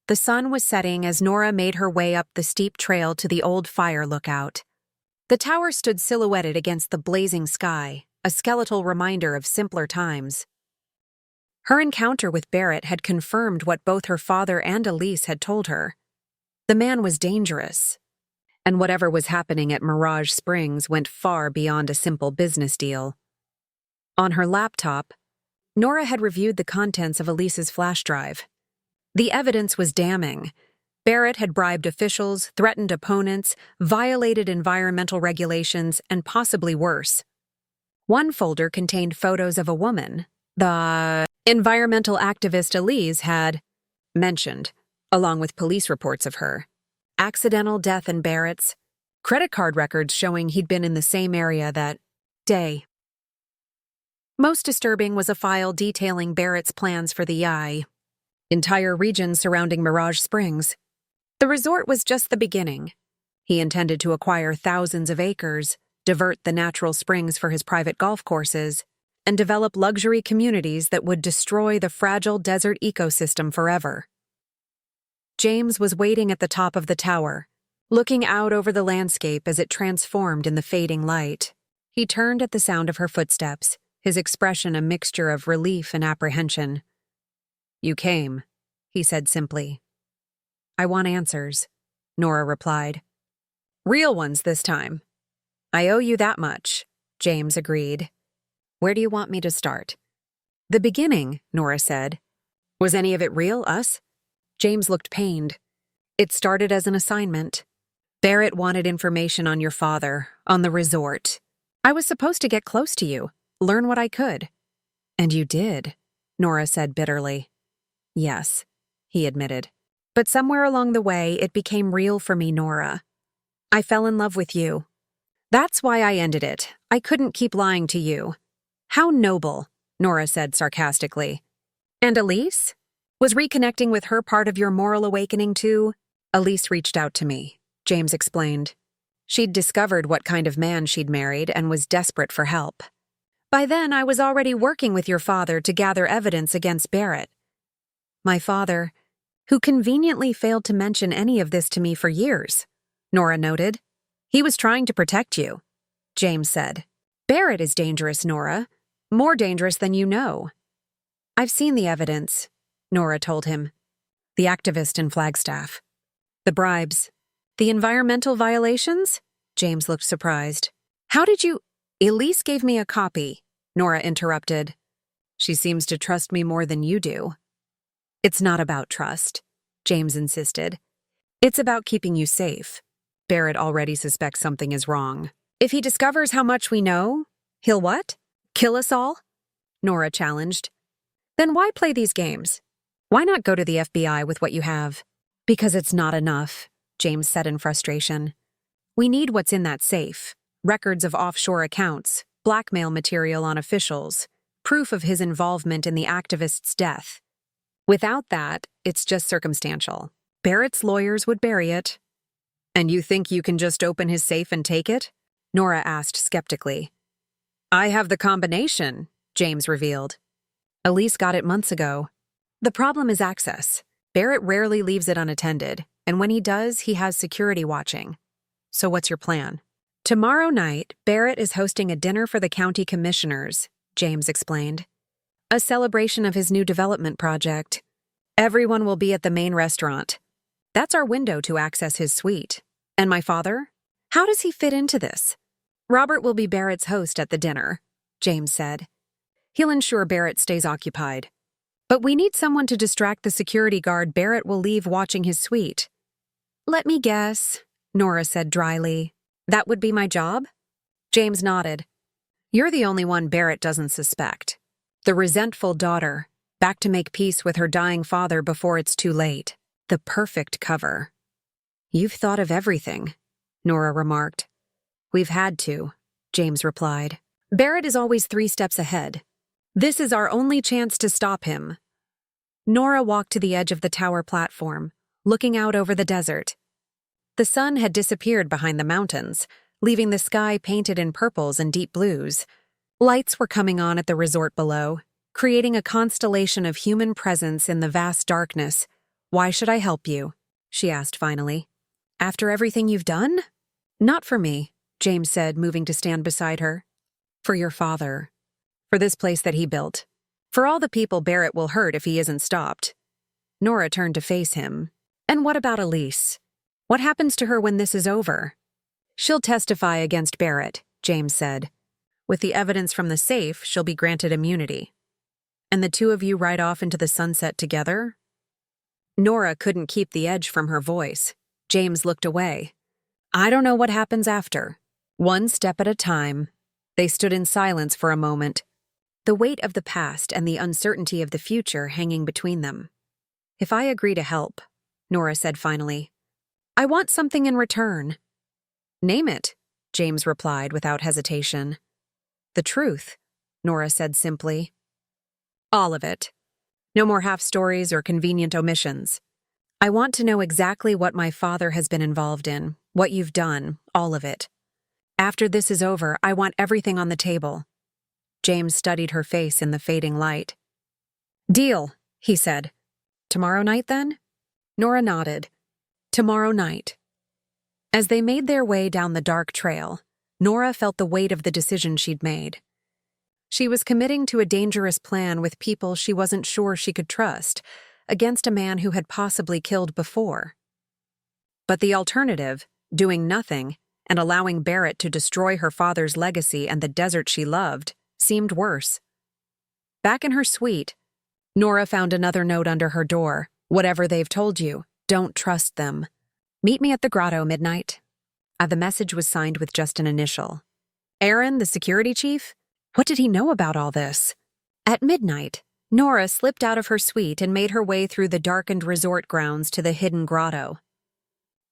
The sun was setting as Nora made her way up the steep trail to the old fire lookout. The tower stood silhouetted against the blazing sky, a skeletal reminder of simpler times. Her encounter with Barrett had confirmed what both her father and Elise had told her. The man was dangerous, and whatever was happening at Mirage Springs went far beyond a simple business deal. On her laptop, Nora had reviewed the contents of Elise's flash drive. The evidence was damning. Barrett had bribed officials, threatened opponents, violated environmental regulations, and possibly worse. One folder contained photos of a woman the environmental activist Elise had mentioned, along with police reports of her. Accidental death in Barrett's, credit card records showing he'd been in the same area that day. Most disturbing was a file detailing Barrett's plans for the entire region surrounding Mirage Springs. The resort was just the beginning. He intended to acquire thousands of acres, divert the natural springs for his private golf courses, and develop luxury communities that would destroy the fragile desert ecosystem forever. James was waiting at the top of the tower, looking out over the landscape as it transformed in the fading light. He turned at the sound of her footsteps, his expression a mixture of relief and apprehension. "You came," he said simply. "I want answers," Nora replied. "Real ones this time." "I owe you that much," James agreed. "Where do you want me to start?" "The beginning," Nora said. "Was any of it real, us?" James looked pained. "It started as an assignment. Barrett wanted information on your father, on the resort. I was supposed to get close to you, learn what I could." "And you did," Nora said bitterly. "Yes," he admitted. "But somewhere along the way, it became real for me, Nora. I fell in love with you. That's why I ended it. I couldn't keep lying to you." "How noble," Nora said sarcastically. "And Elise? Was reconnecting with her part of your moral awakening too?" "Elise reached out to me," James explained. "She'd discovered what kind of man she'd married and was desperate for help. By then, I was already working with your father to gather evidence against Barrett." "My father, who conveniently failed to mention any of this to me for years," Nora noted. "He was trying to protect you," James said. "Barrett is dangerous, Nora. More dangerous than you know." "I've seen the evidence," Nora told him. "The activist in Flagstaff. The bribes. The environmental violations?" James looked surprised. "How did you—" "Elise gave me a copy," Nora interrupted. She seems to trust me more than you do. It's not about trust, James insisted. It's about keeping you safe. Barrett already suspects something is wrong. If he discovers how much we know, he'll what? Kill us all? Nora challenged. Then why play these games? Why not go to the FBI with what you have? Because it's not enough, James said in frustration. We need what's in that safe. Records of offshore accounts, blackmail material on officials, proof of his involvement in the activist's death. Without that, it's just circumstantial. Barrett's lawyers would bury it. And you think you can just open his safe and take it? Nora asked skeptically. I have the combination, James revealed. Elise got it months ago. The problem is access. Barrett rarely leaves it unattended, and when he does, he has security watching. So what's your plan? Tomorrow night, Barrett is hosting a dinner for the county commissioners, James explained. A celebration of his new development project. Everyone will be at the main restaurant. That's our window to access his suite. And my father? How does he fit into this? Robert will be Barrett's host at the dinner, James said. He'll ensure Barrett stays occupied. But we need someone to distract the security guard Barrett will leave watching his suite. Let me guess, Nora said dryly. That would be my job? James nodded. You're the only one Barrett doesn't suspect. The resentful daughter, back to make peace with her dying father before it's too late. The perfect cover. You've thought of everything, Nora remarked. We've had to, James replied. Barrett is always 3 steps ahead. This is our only chance to stop him. Nora walked to the edge of the tower platform, looking out over the desert. The sun had disappeared behind the mountains, leaving the sky painted in purples and deep blues. Lights were coming on at the resort below, creating a constellation of human presence in the vast darkness. Why should I help you? She asked finally. After everything you've done? Not for me, James said, moving to stand beside her. For your father. For this place that he built. For all the people Barrett will hurt if he isn't stopped. Nora turned to face him. And what about Elise? What happens to her when this is over? She'll testify against Barrett, James said. With the evidence from the safe, she'll be granted immunity. And the two of you ride off into the sunset together? Nora couldn't keep the edge from her voice. James looked away. I don't know what happens after. One step at a time. They stood in silence for a moment, the weight of the past and the uncertainty of the future hanging between them. If I agree to help, Nora said finally, I want something in return. Name it, James replied without hesitation. The truth, Nora said simply. All of it. No more half-stories or convenient omissions. I want to know exactly what my father has been involved in, what you've done, all of it. After this is over, I want everything on the table. James studied her face in the fading light. Deal, he said. Tomorrow night, then? Nora nodded. Tomorrow night. As they made their way down the dark trail, Nora felt the weight of the decision she'd made. She was committing to a dangerous plan with people she wasn't sure she could trust, against a man who had possibly killed before. But the alternative, doing nothing, and allowing Barrett to destroy her father's legacy and the desert she loved, seemed worse. Back in her suite, Nora found another note under her door. Whatever they've told you, don't trust them. Meet me at the grotto midnight. The message was signed with just an initial. Aaron, the security chief? What did he know about all this? At midnight, Nora slipped out of her suite and made her way through the darkened resort grounds to the hidden grotto.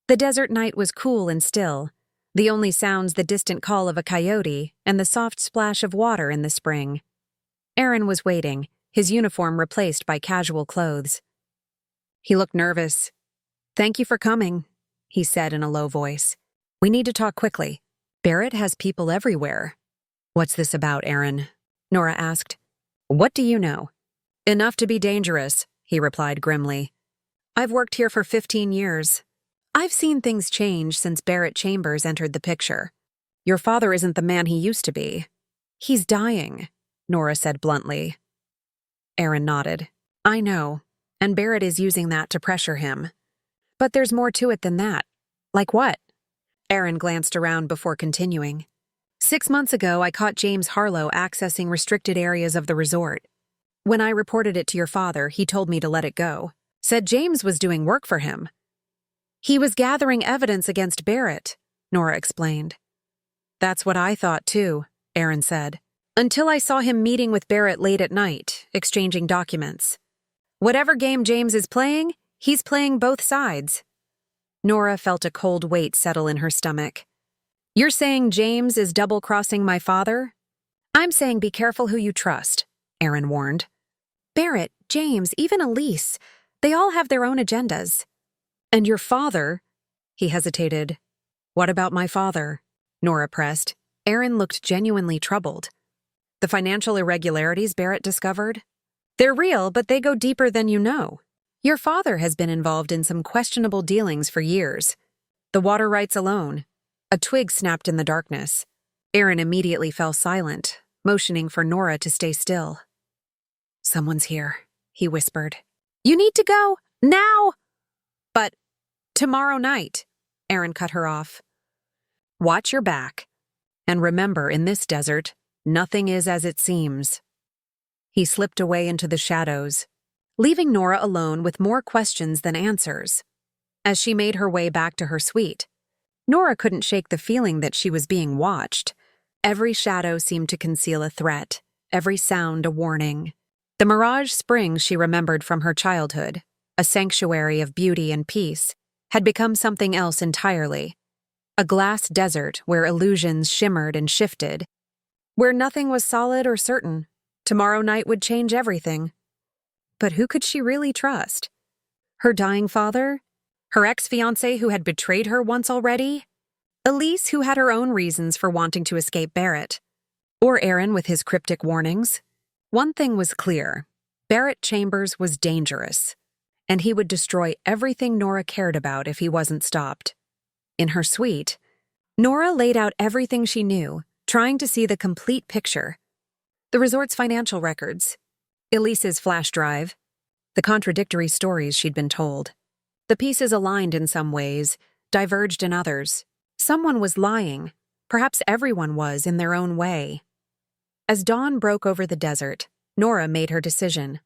The desert night was cool and still, the only sounds the distant call of a coyote and the soft splash of water in the spring. Aaron was waiting, his uniform replaced by casual clothes. He looked nervous. Thank you for coming, he said in a low voice. We need to talk quickly. Barrett has people everywhere. What's this about, Aaron? Nora asked. What do you know? Enough to be dangerous, he replied grimly. I've worked here for 15 years. I've seen things change since Barrett Chambers entered the picture. Your father isn't the man he used to be. He's dying, Nora said bluntly. Aaron nodded. I know, and Barrett is using that to pressure him. But there's more to it than that. Like what? Aaron glanced around before continuing. 6 months ago, I caught James Harlow accessing restricted areas of the resort. When I reported it to your father, he told me to let it go. Said James was doing work for him. He was gathering evidence against Barrett, Nora explained. That's what I thought too, Aaron said. Until I saw him meeting with Barrett late at night, exchanging documents. Whatever game James is playing, he's playing both sides. Nora felt a cold weight settle in her stomach. You're saying James is double-crossing my father? I'm saying be careful who you trust, Aaron warned. Barrett, James, even Elise, they all have their own agendas. And your father? He hesitated. What about my father? Nora pressed. Aaron looked genuinely troubled. The financial irregularities Barrett discovered? They're real, but they go deeper than you know. Your father has been involved in some questionable dealings for years. The water rights alone. A twig snapped in the darkness. Aaron immediately fell silent, motioning for Nora to stay still. Someone's here, he whispered. You need to go, now! But tomorrow night, Aaron cut her off. Watch your back. And remember, in this desert, nothing is as it seems. He slipped away into the shadows, leaving Nora alone with more questions than answers. As she made her way back to her suite, Nora couldn't shake the feeling that she was being watched. Every shadow seemed to conceal a threat, every sound a warning. The Mirage Springs she remembered from her childhood, a sanctuary of beauty and peace, had become something else entirely. A glass desert where illusions shimmered and shifted, where nothing was solid or certain. Tomorrow night would change everything. But who could she really trust? Her dying father? Her ex-fiancé who had betrayed her once already? Elise, who had her own reasons for wanting to escape Barrett? Or Aaron with his cryptic warnings? One thing was clear. Barrett Chambers was dangerous, and he would destroy everything Nora cared about if he wasn't stopped. In her suite, Nora laid out everything she knew, trying to see the complete picture. The resort's financial records, Elise's flash drive, the contradictory stories she'd been told. The pieces aligned in some ways, diverged in others. Someone was lying. Perhaps everyone was in their own way. As dawn broke over the desert, Nora made her decision.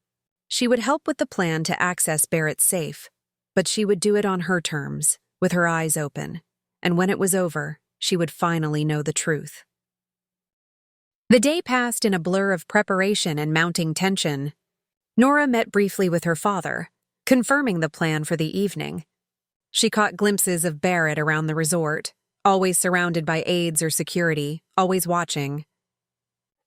She would help with the plan to access Barrett's safe, but she would do it on her terms, with her eyes open, and when it was over, she would finally know the truth. The day passed in a blur of preparation and mounting tension. Nora met briefly with her father, confirming the plan for the evening. She caught glimpses of Barrett around the resort, always surrounded by aides or security, always watching.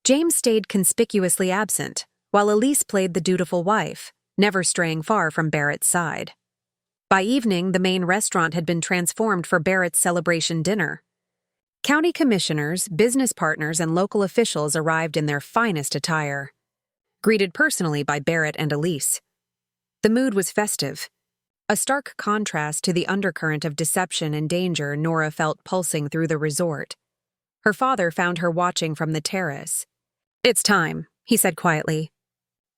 James stayed conspicuously absent, while Elise played the dutiful wife, never straying far from Barrett's side. By evening, the main restaurant had been transformed for Barrett's celebration dinner. County commissioners, business partners, and local officials arrived in their finest attire, greeted personally by Barrett and Elise. The mood was festive, a stark contrast to the undercurrent of deception and danger Nora felt pulsing through the resort. Her father found her watching from the terrace. It's time, he said quietly.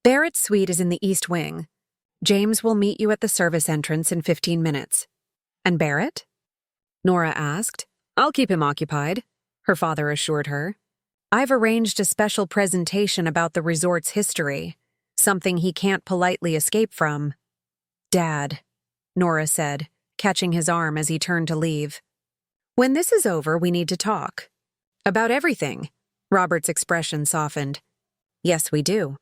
Barrett's suite is in the east wing. James will meet you at the service entrance in 15 minutes. And Barrett? Nora asked. I'll keep him occupied, her father assured her. I've arranged a special presentation about the resort's history, something he can't politely escape from. Dad, Nora said, catching his arm as he turned to leave. When this is over, we need to talk. About everything. Robert's expression softened. Yes, we do.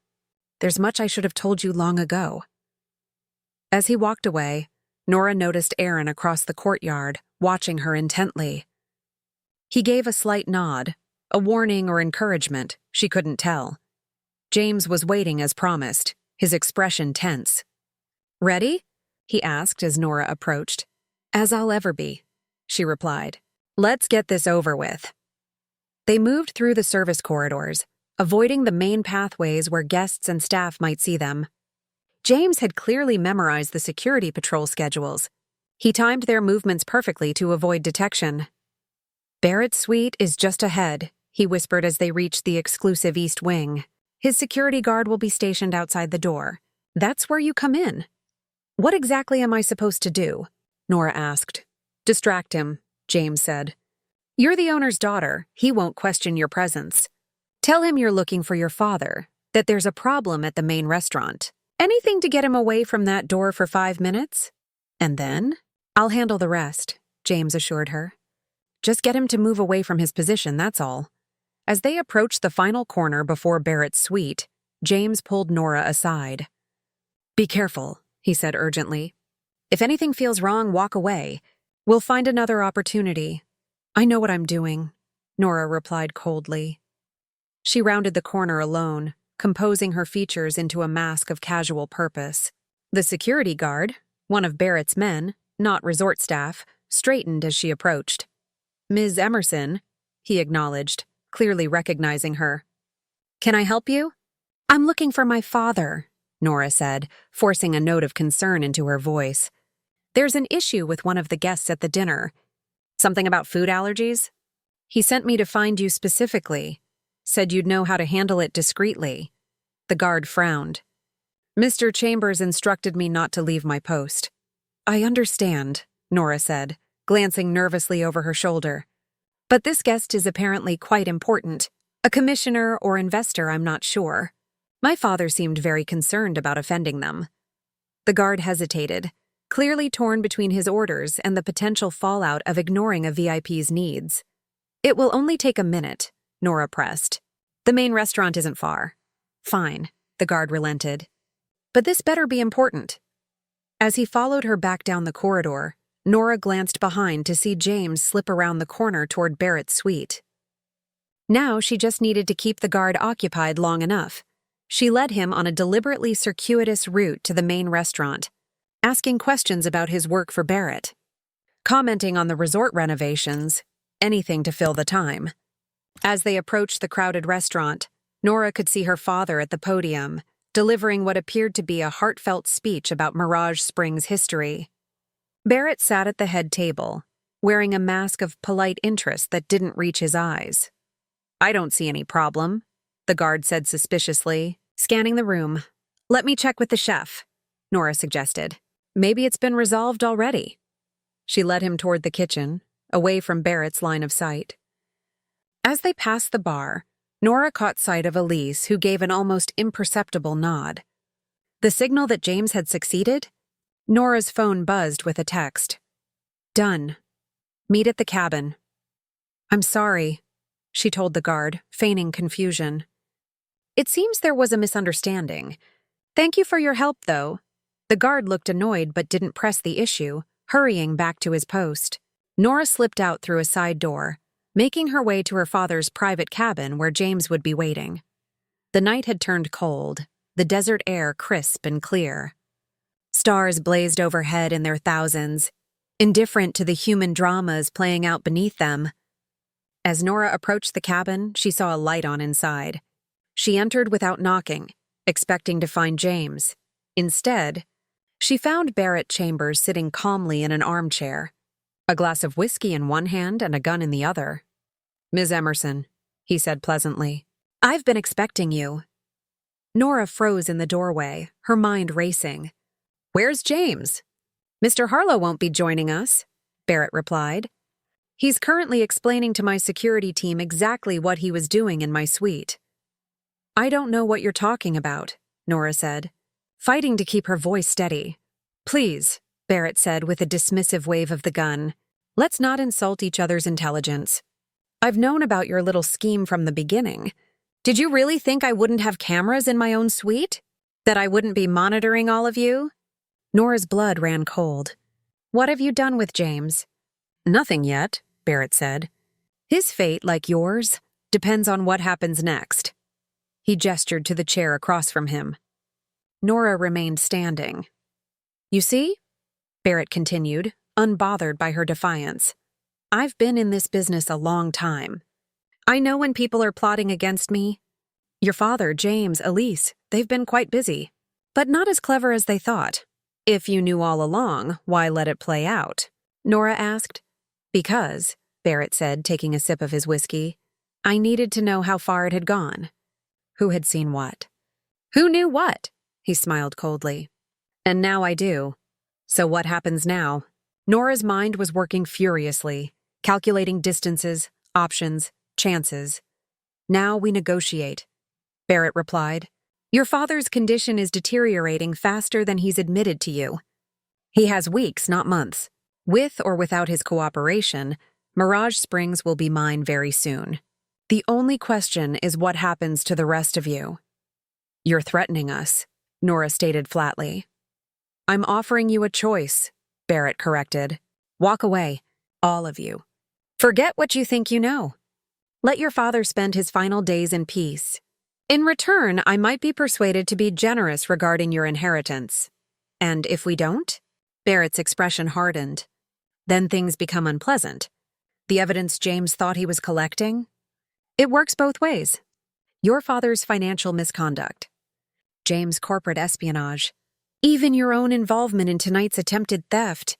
There's much I should have told you long ago. As he walked away, Nora noticed Aaron across the courtyard, watching her intently. He gave a slight nod, a warning or encouragement, she couldn't tell. James was waiting as promised, his expression tense. Ready? He asked as Nora approached. As I'll ever be, she replied. Let's get this over with. They moved through the service corridors, avoiding the main pathways where guests and staff might see them. James had clearly memorized the security patrol schedules. He timed their movements perfectly to avoid detection. Barrett's suite is just ahead, he whispered as they reached the exclusive east wing. His security guard will be stationed outside the door. That's where you come in. What exactly am I supposed to do? Nora asked. Distract him, James said. You're the owner's daughter. He won't question your presence. Tell him you're looking for your father, that there's a problem at the main restaurant. Anything to get him away from that door for 5 minutes? And then, I'll handle the rest, James assured her. Just get him to move away from his position, that's all. As they approached the final corner before Barrett's suite, James pulled Nora aside. Be careful, he said urgently. If anything feels wrong, walk away. We'll find another opportunity. I know what I'm doing, Nora replied coldly. She rounded the corner alone, composing her features into a mask of casual purpose. The security guard, one of Barrett's men, not resort staff, straightened as she approached. Ms. Emerson, he acknowledged, clearly recognizing her. Can I help you? I'm looking for my father, Nora said, forcing a note of concern into her voice. There's an issue with one of the guests at the dinner. Something about food allergies? He sent me to find you specifically. Said you'd know how to handle it discreetly. The guard frowned. Mr. Chambers instructed me not to leave my post. I understand, Nora said, glancing nervously over her shoulder. But this guest is apparently quite important. A commissioner or investor, I'm not sure. My father seemed very concerned about offending them. The guard hesitated, clearly torn between his orders and the potential fallout of ignoring a VIP's needs. It will only take a minute, Nora pressed. The main restaurant isn't far. Fine, the guard relented. But this better be important. As he followed her back down the corridor, Nora glanced behind to see James slip around the corner toward Barrett's suite. Now she just needed to keep the guard occupied long enough. She led him on a deliberately circuitous route to the main restaurant, asking questions about his work for Barrett, commenting on the resort renovations, anything to fill the time. As they approached the crowded restaurant, Nora could see her father at the podium, delivering what appeared to be a heartfelt speech about Mirage Springs history. Barrett sat at the head table, wearing a mask of polite interest that didn't reach his eyes. I don't see any problem, the guard said suspiciously, scanning the room. Let me check with the chef, Nora suggested. Maybe it's been resolved already. She led him toward the kitchen, away from Barrett's line of sight. As they passed the bar, Nora caught sight of Elise, who gave an almost imperceptible nod. The signal that James had succeeded? Nora's phone buzzed with a text. Done. Meet at the cabin. I'm sorry, she told the guard, feigning confusion. It seems there was a misunderstanding. Thank you for your help, though. The guard looked annoyed but didn't press the issue, hurrying back to his post. Nora slipped out through a side door, making her way to her father's private cabin where James would be waiting. The night had turned cold, the desert air crisp and clear. Stars blazed overhead in their thousands, indifferent to the human dramas playing out beneath them. As Nora approached the cabin, she saw a light on inside. She entered without knocking, expecting to find James. Instead, she found Barrett Chambers sitting calmly in an armchair, a glass of whiskey in one hand and a gun in the other. Ms. Emerson, he said pleasantly. I've been expecting you. Nora froze in the doorway, her mind racing. Where's James? Mr. Harlow won't be joining us, Barrett replied. He's currently explaining to my security team exactly what he was doing in my suite. I don't know what you're talking about, Nora said, fighting to keep her voice steady. Please, Barrett said with a dismissive wave of the gun. Let's not insult each other's intelligence. I've known about your little scheme from the beginning. Did you really think I wouldn't have cameras in my own suite? That I wouldn't be monitoring all of you? Nora's blood ran cold. What have you done with James? Nothing yet, Barrett said. His fate, like yours, depends on what happens next. He gestured to the chair across from him. Nora remained standing. You see? Barrett continued, unbothered by her defiance. I've been in this business a long time. I know when people are plotting against me. Your father, James, Elise, they've been quite busy, but not as clever as they thought. If you knew all along, why let it play out? Nora asked. Because, Barrett said, taking a sip of his whiskey, I needed to know how far it had gone. Who had seen what? Who knew what? He smiled coldly. And now I do. So what happens now? Nora's mind was working furiously, calculating distances, options, chances. Now we negotiate, Barrett replied. Your father's condition is deteriorating faster than he's admitted to you. He has weeks, not months. With or without his cooperation, Mirage Springs will be mine very soon. The only question is what happens to the rest of you. You're threatening us, Nora stated flatly. I'm offering you a choice, Barrett corrected. Walk away, all of you. Forget what you think you know. Let your father spend his final days in peace. In return, I might be persuaded to be generous regarding your inheritance. And if we don't? Barrett's expression hardened. Then things become unpleasant. The evidence James thought he was collecting? It works both ways. Your father's financial misconduct. James' corporate espionage. Even your own involvement in tonight's attempted theft.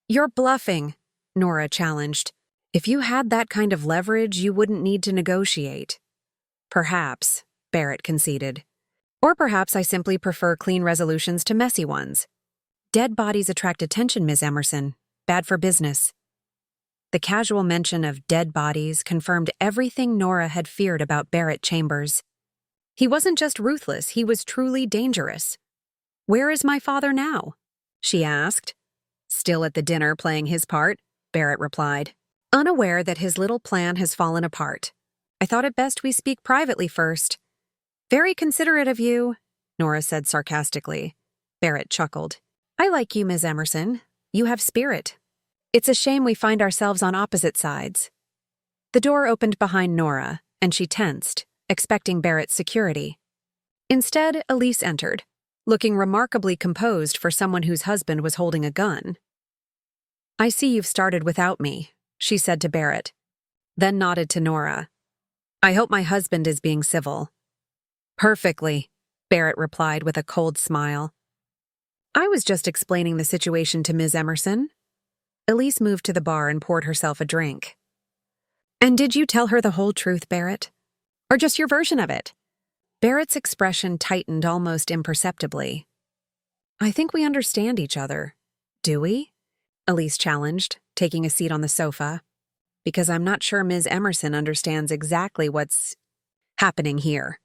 You're bluffing, Nora challenged. If you had that kind of leverage, you wouldn't need to negotiate. Perhaps, Barrett conceded. Or perhaps I simply prefer clean resolutions to messy ones. Dead bodies attract attention, Ms. Emerson. Bad for business. The casual mention of dead bodies confirmed everything Nora had feared about Barrett Chambers. He wasn't just ruthless, he was truly dangerous. Where is my father now? She asked. Still at the dinner playing his part, Barrett replied, unaware that his little plan has fallen apart. I thought it best we speak privately first. Very considerate of you, Nora said sarcastically. Barrett chuckled. I like you, Ms. Emerson. You have spirit. It's a shame we find ourselves on opposite sides. The door opened behind Nora, and she tensed, expecting Barrett's security. Instead, Elise entered, looking remarkably composed for someone whose husband was holding a gun. I see you've started without me, she said to Barrett, then nodded to Nora. I hope my husband is being civil. Perfectly, Barrett replied with a cold smile. I was just explaining the situation to Ms. Emerson. Elise moved to the bar and poured herself a drink. And did you tell her the whole truth, Barrett? Or just your version of it? Barrett's expression tightened almost imperceptibly. I think we understand each other. Do we? Elise challenged, taking a seat on the sofa. Because I'm not sure Ms. Emerson understands exactly what's happening here.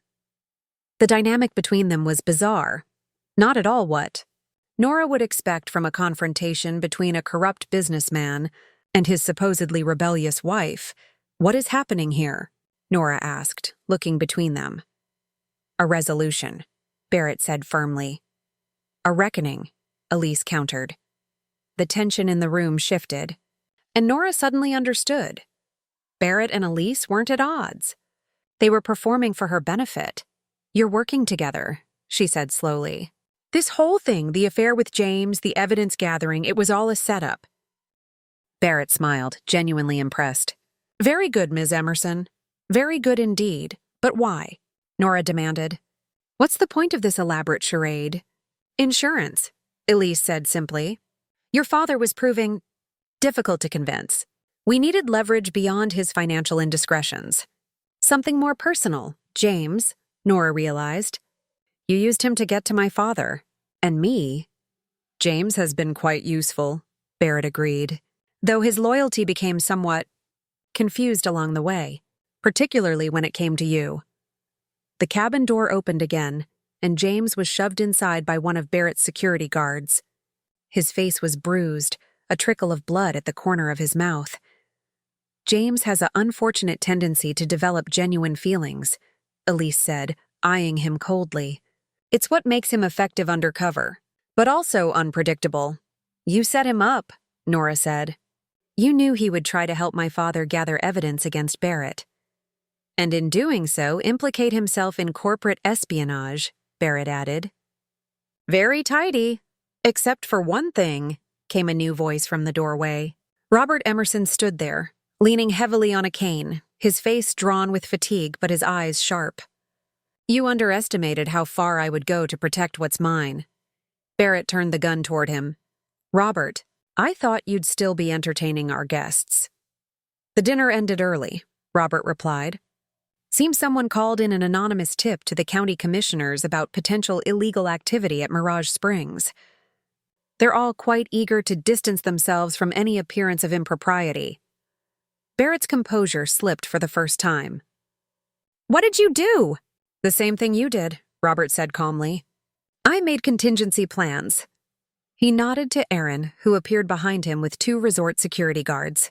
The dynamic between them was bizarre. Not at all what Nora would expect from a confrontation between a corrupt businessman and his supposedly rebellious wife. What is happening here? Nora asked, looking between them. A resolution, Barrett said firmly. A reckoning, Elise countered. The tension in the room shifted, and Nora suddenly understood. Barrett and Elise weren't at odds. They were performing for her benefit. You're working together, she said slowly. This whole thing, the affair with James, the evidence gathering, it was all a setup. Barrett smiled, genuinely impressed. Very good, Ms. Emerson. Very good indeed. But why? Nora demanded. What's the point of this elaborate charade? Insurance, Elise said simply. Your father was proving difficult to convince. We needed leverage beyond his financial indiscretions. Something more personal, James, Nora realized. You used him to get to my father. And me. James has been quite useful, Barrett agreed, though his loyalty became somewhat confused along the way, particularly when it came to you. The cabin door opened again, and James was shoved inside by one of Barrett's security guards. His face was bruised, a trickle of blood at the corner of his mouth. James has an unfortunate tendency to develop genuine feelings, Elise said, eyeing him coldly. It's what makes him effective undercover, but also unpredictable. You set him up, Nora said. You knew he would try to help my father gather evidence against Barrett. And in doing so, implicate himself in corporate espionage, Barrett added. Very tidy. Except for one thing, came a new voice from the doorway. Robert Emerson stood there, leaning heavily on a cane, his face drawn with fatigue but his eyes sharp. You underestimated how far I would go to protect what's mine. Barrett turned the gun toward him. Robert, I thought you'd still be entertaining our guests. The dinner ended early, Robert replied. Seems someone called in an anonymous tip to the county commissioners about potential illegal activity at Mirage Springs. They're all quite eager to distance themselves from any appearance of impropriety. Barrett's composure slipped for the first time. "What did you do?" "The same thing you did," Robert said calmly. "I made contingency plans." He nodded to Aaron, who appeared behind him with 2 resort security guards.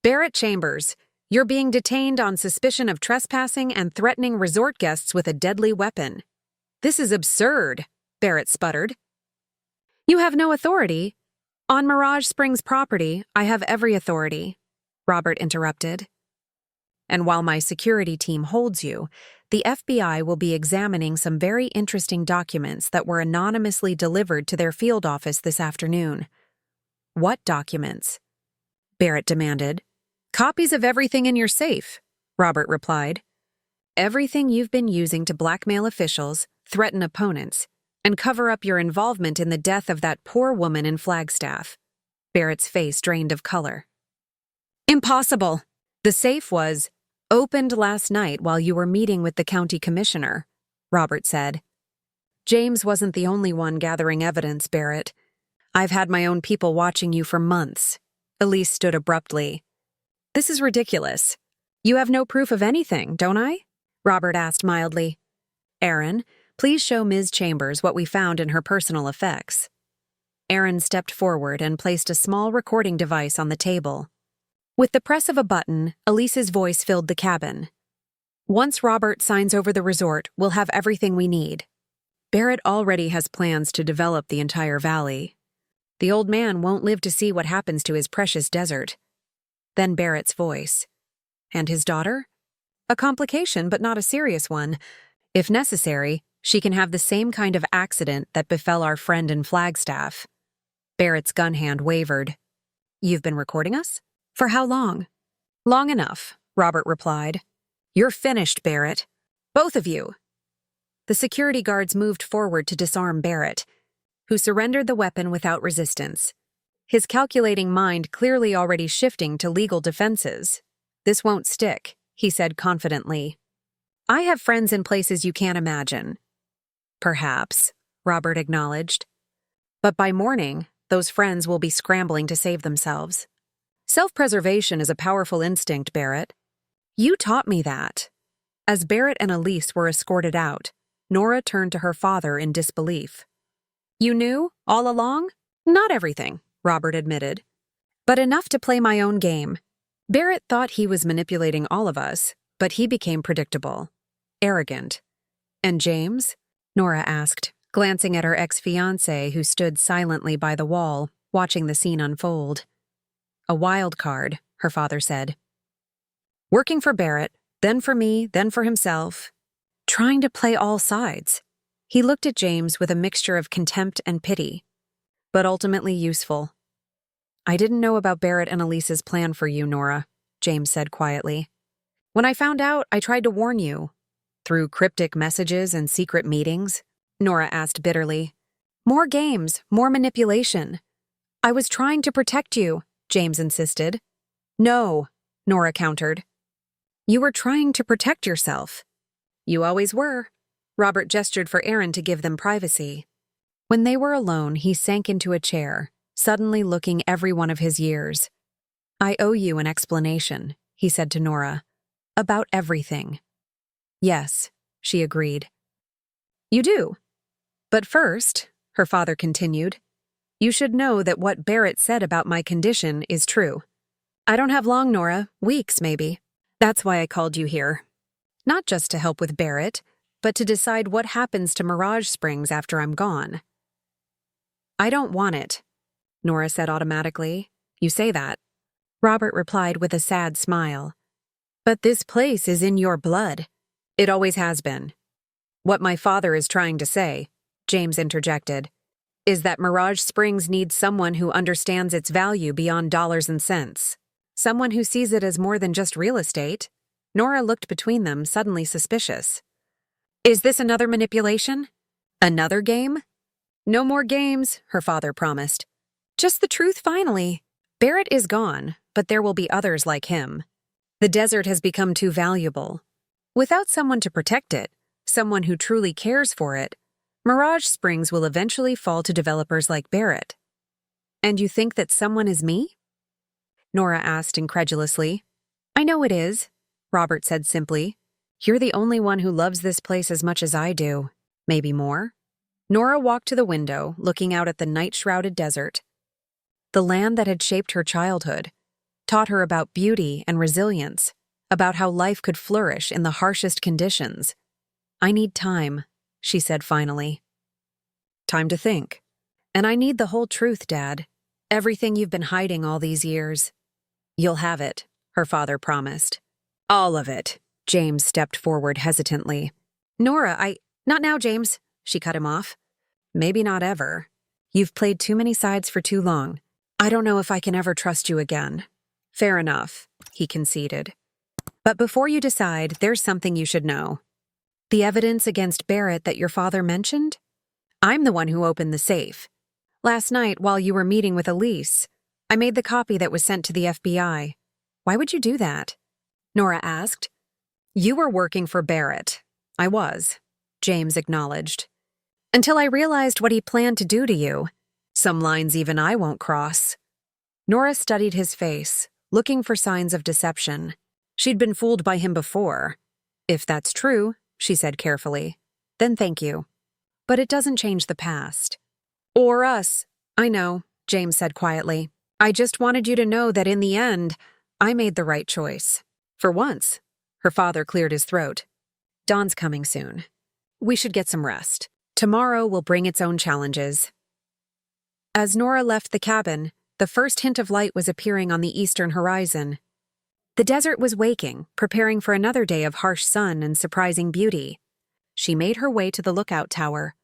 "Barrett Chambers, you're being detained on suspicion of trespassing and threatening resort guests with a deadly weapon." "This is absurd," Barrett sputtered. "You have no authority. On Mirage Springs property, I have every authority," Robert interrupted. "And while my security team holds you, the FBI will be examining some very interesting documents that were anonymously delivered to their field office this afternoon." "What documents?" Barrett demanded. "Copies of everything in your safe," Robert replied. "Everything you've been using to blackmail officials, threaten opponents, and cover up your involvement in the death of that poor woman in Flagstaff." Barrett's face drained of color. "Impossible. The safe was opened last night while you were meeting with the county commissioner," Robert said. "James wasn't the only one gathering evidence, Barrett. I've had my own people watching you for months." Elise stood abruptly. "This is ridiculous. You have no proof of anything, don't I?" Robert asked mildly. "Aaron, please show Ms. Chambers what we found in her personal effects." Aaron stepped forward and placed a small recording device on the table. With the press of a button, Elise's voice filled the cabin. "Once Robert signs over the resort, we'll have everything we need. Barrett already has plans to develop the entire valley. The old man won't live to see what happens to his precious desert." Then Barrett's voice. "And his daughter? A complication, but not a serious one. If necessary, she can have the same kind of accident that befell our friend in Flagstaff." Barrett's gun hand wavered. "You've been recording us? For how long?" "Long enough," Robert replied. "You're finished, Barrett. Both of you." The security guards moved forward to disarm Barrett, who surrendered the weapon without resistance, his calculating mind clearly already shifting to legal defenses. "This won't stick," he said confidently. "I have friends in places you can't imagine." "Perhaps," Robert acknowledged. "But by morning, those friends will be scrambling to save themselves. Self-preservation is a powerful instinct, Barrett. You taught me that." As Barrett and Elise were escorted out, Nora turned to her father in disbelief. "You knew, all along?" "Not everything," Robert admitted. "But enough to play my own game." Barrett thought he was manipulating all of us, but he became predictable. Arrogant. "And James?" Nora asked, glancing at her ex-fiancé who stood silently by the wall, watching the scene unfold. "A wild card," her father said. "Working for Barrett, then for me, then for himself. Trying to play all sides." He looked at James with a mixture of contempt and pity. "But ultimately useful." "I didn't know about Barrett and Elise's plan for you, Nora," James said quietly. "When I found out, I tried to warn you." "Through cryptic messages and secret meetings?" Nora asked bitterly. "More games, more manipulation." "I was trying to protect you," James insisted. "No," Nora countered. "You were trying to protect yourself." "You always were." Robert gestured for Aaron to give them privacy. When they were alone, he sank into a chair, suddenly looking every one of his years. "I owe you an explanation," he said to Nora. "About everything." "Yes," she agreed. "You do. But first," her father continued, "you should know that what Barrett said about my condition is true. I don't have long, Nora, weeks maybe. That's why I called you here. Not just to help with Barrett, but to decide what happens to Mirage Springs after I'm gone." "I don't want it," Nora said automatically. "You say that." Robert replied with a sad smile. "But this place is in your blood. It always has been." "What my father is trying to say," James interjected, "is that Mirage Springs needs someone who understands its value beyond dollars and cents. Someone who sees it as more than just real estate." Nora looked between them, suddenly suspicious. "Is this another manipulation? Another game?" "No more games," her father promised. "Just the truth finally. Barrett is gone, but there will be others like him. The desert has become too valuable. Without someone to protect it, someone who truly cares for it, Mirage Springs will eventually fall to developers like Barrett. And you think that someone is me?" Nora asked incredulously. I know it is, Robert said simply. You're the only one who loves this place as much as I do. Maybe more? Nora walked to the window, looking out at the night-shrouded desert. The land that had shaped her childhood, taught her about beauty and resilience, about how life could flourish in the harshest conditions. I need time, she said finally. Time to think. And I need the whole truth, Dad. Everything you've been hiding all these years. You'll have it, her father promised. All of it. James stepped forward hesitantly. Nora, Not now, James, she cut him off. Maybe not ever. You've played too many sides for too long. I don't know if I can ever trust you again. Fair enough, he conceded. But before you decide, there's something you should know. The evidence against Barrett that your father mentioned? I'm the one who opened the safe. Last night, while you were meeting with Elise, I made the copy that was sent to the FBI. Why would you do that? Nora asked. You were working for Barrett. I was, James acknowledged. Until I realized what he planned to do to you. Some lines even I won't cross. Nora studied his face, looking for signs of deception. She'd been fooled by him before. If that's true, she said carefully, then thank you. But it doesn't change the past. Or us. I know, James said quietly. I just wanted you to know that in the end, I made the right choice. For once. Her father cleared his throat. Dawn's coming soon. We should get some rest. Tomorrow will bring its own challenges. As Nora left the cabin, the first hint of light was appearing on the eastern horizon. The desert was waking, preparing for another day of harsh sun and surprising beauty. She made her way to the lookout tower,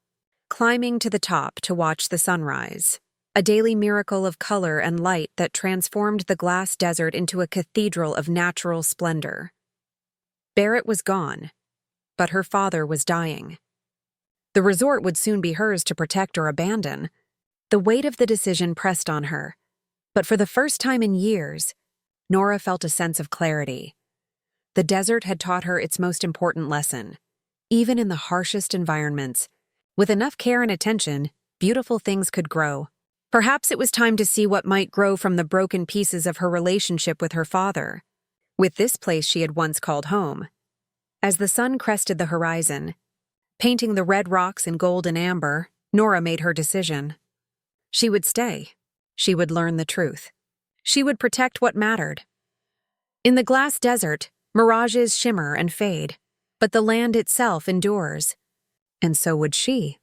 climbing to the top to watch the sunrise, a daily miracle of color and light that transformed the glass desert into a cathedral of natural splendor. Barrett was gone, but her father was dying. The resort would soon be hers to protect or abandon. The weight of the decision pressed on her, but for the first time in years, Nora felt a sense of clarity. The desert had taught her its most important lesson. Even in the harshest environments, with enough care and attention, beautiful things could grow. Perhaps it was time to see what might grow from the broken pieces of her relationship with her father, with this place she had once called home. As the sun crested the horizon, painting the red rocks in gold and amber, Nora made her decision. She would stay. She would learn the truth. She would protect what mattered. In the glass desert, mirages shimmer and fade, but the land itself endures. And so would she.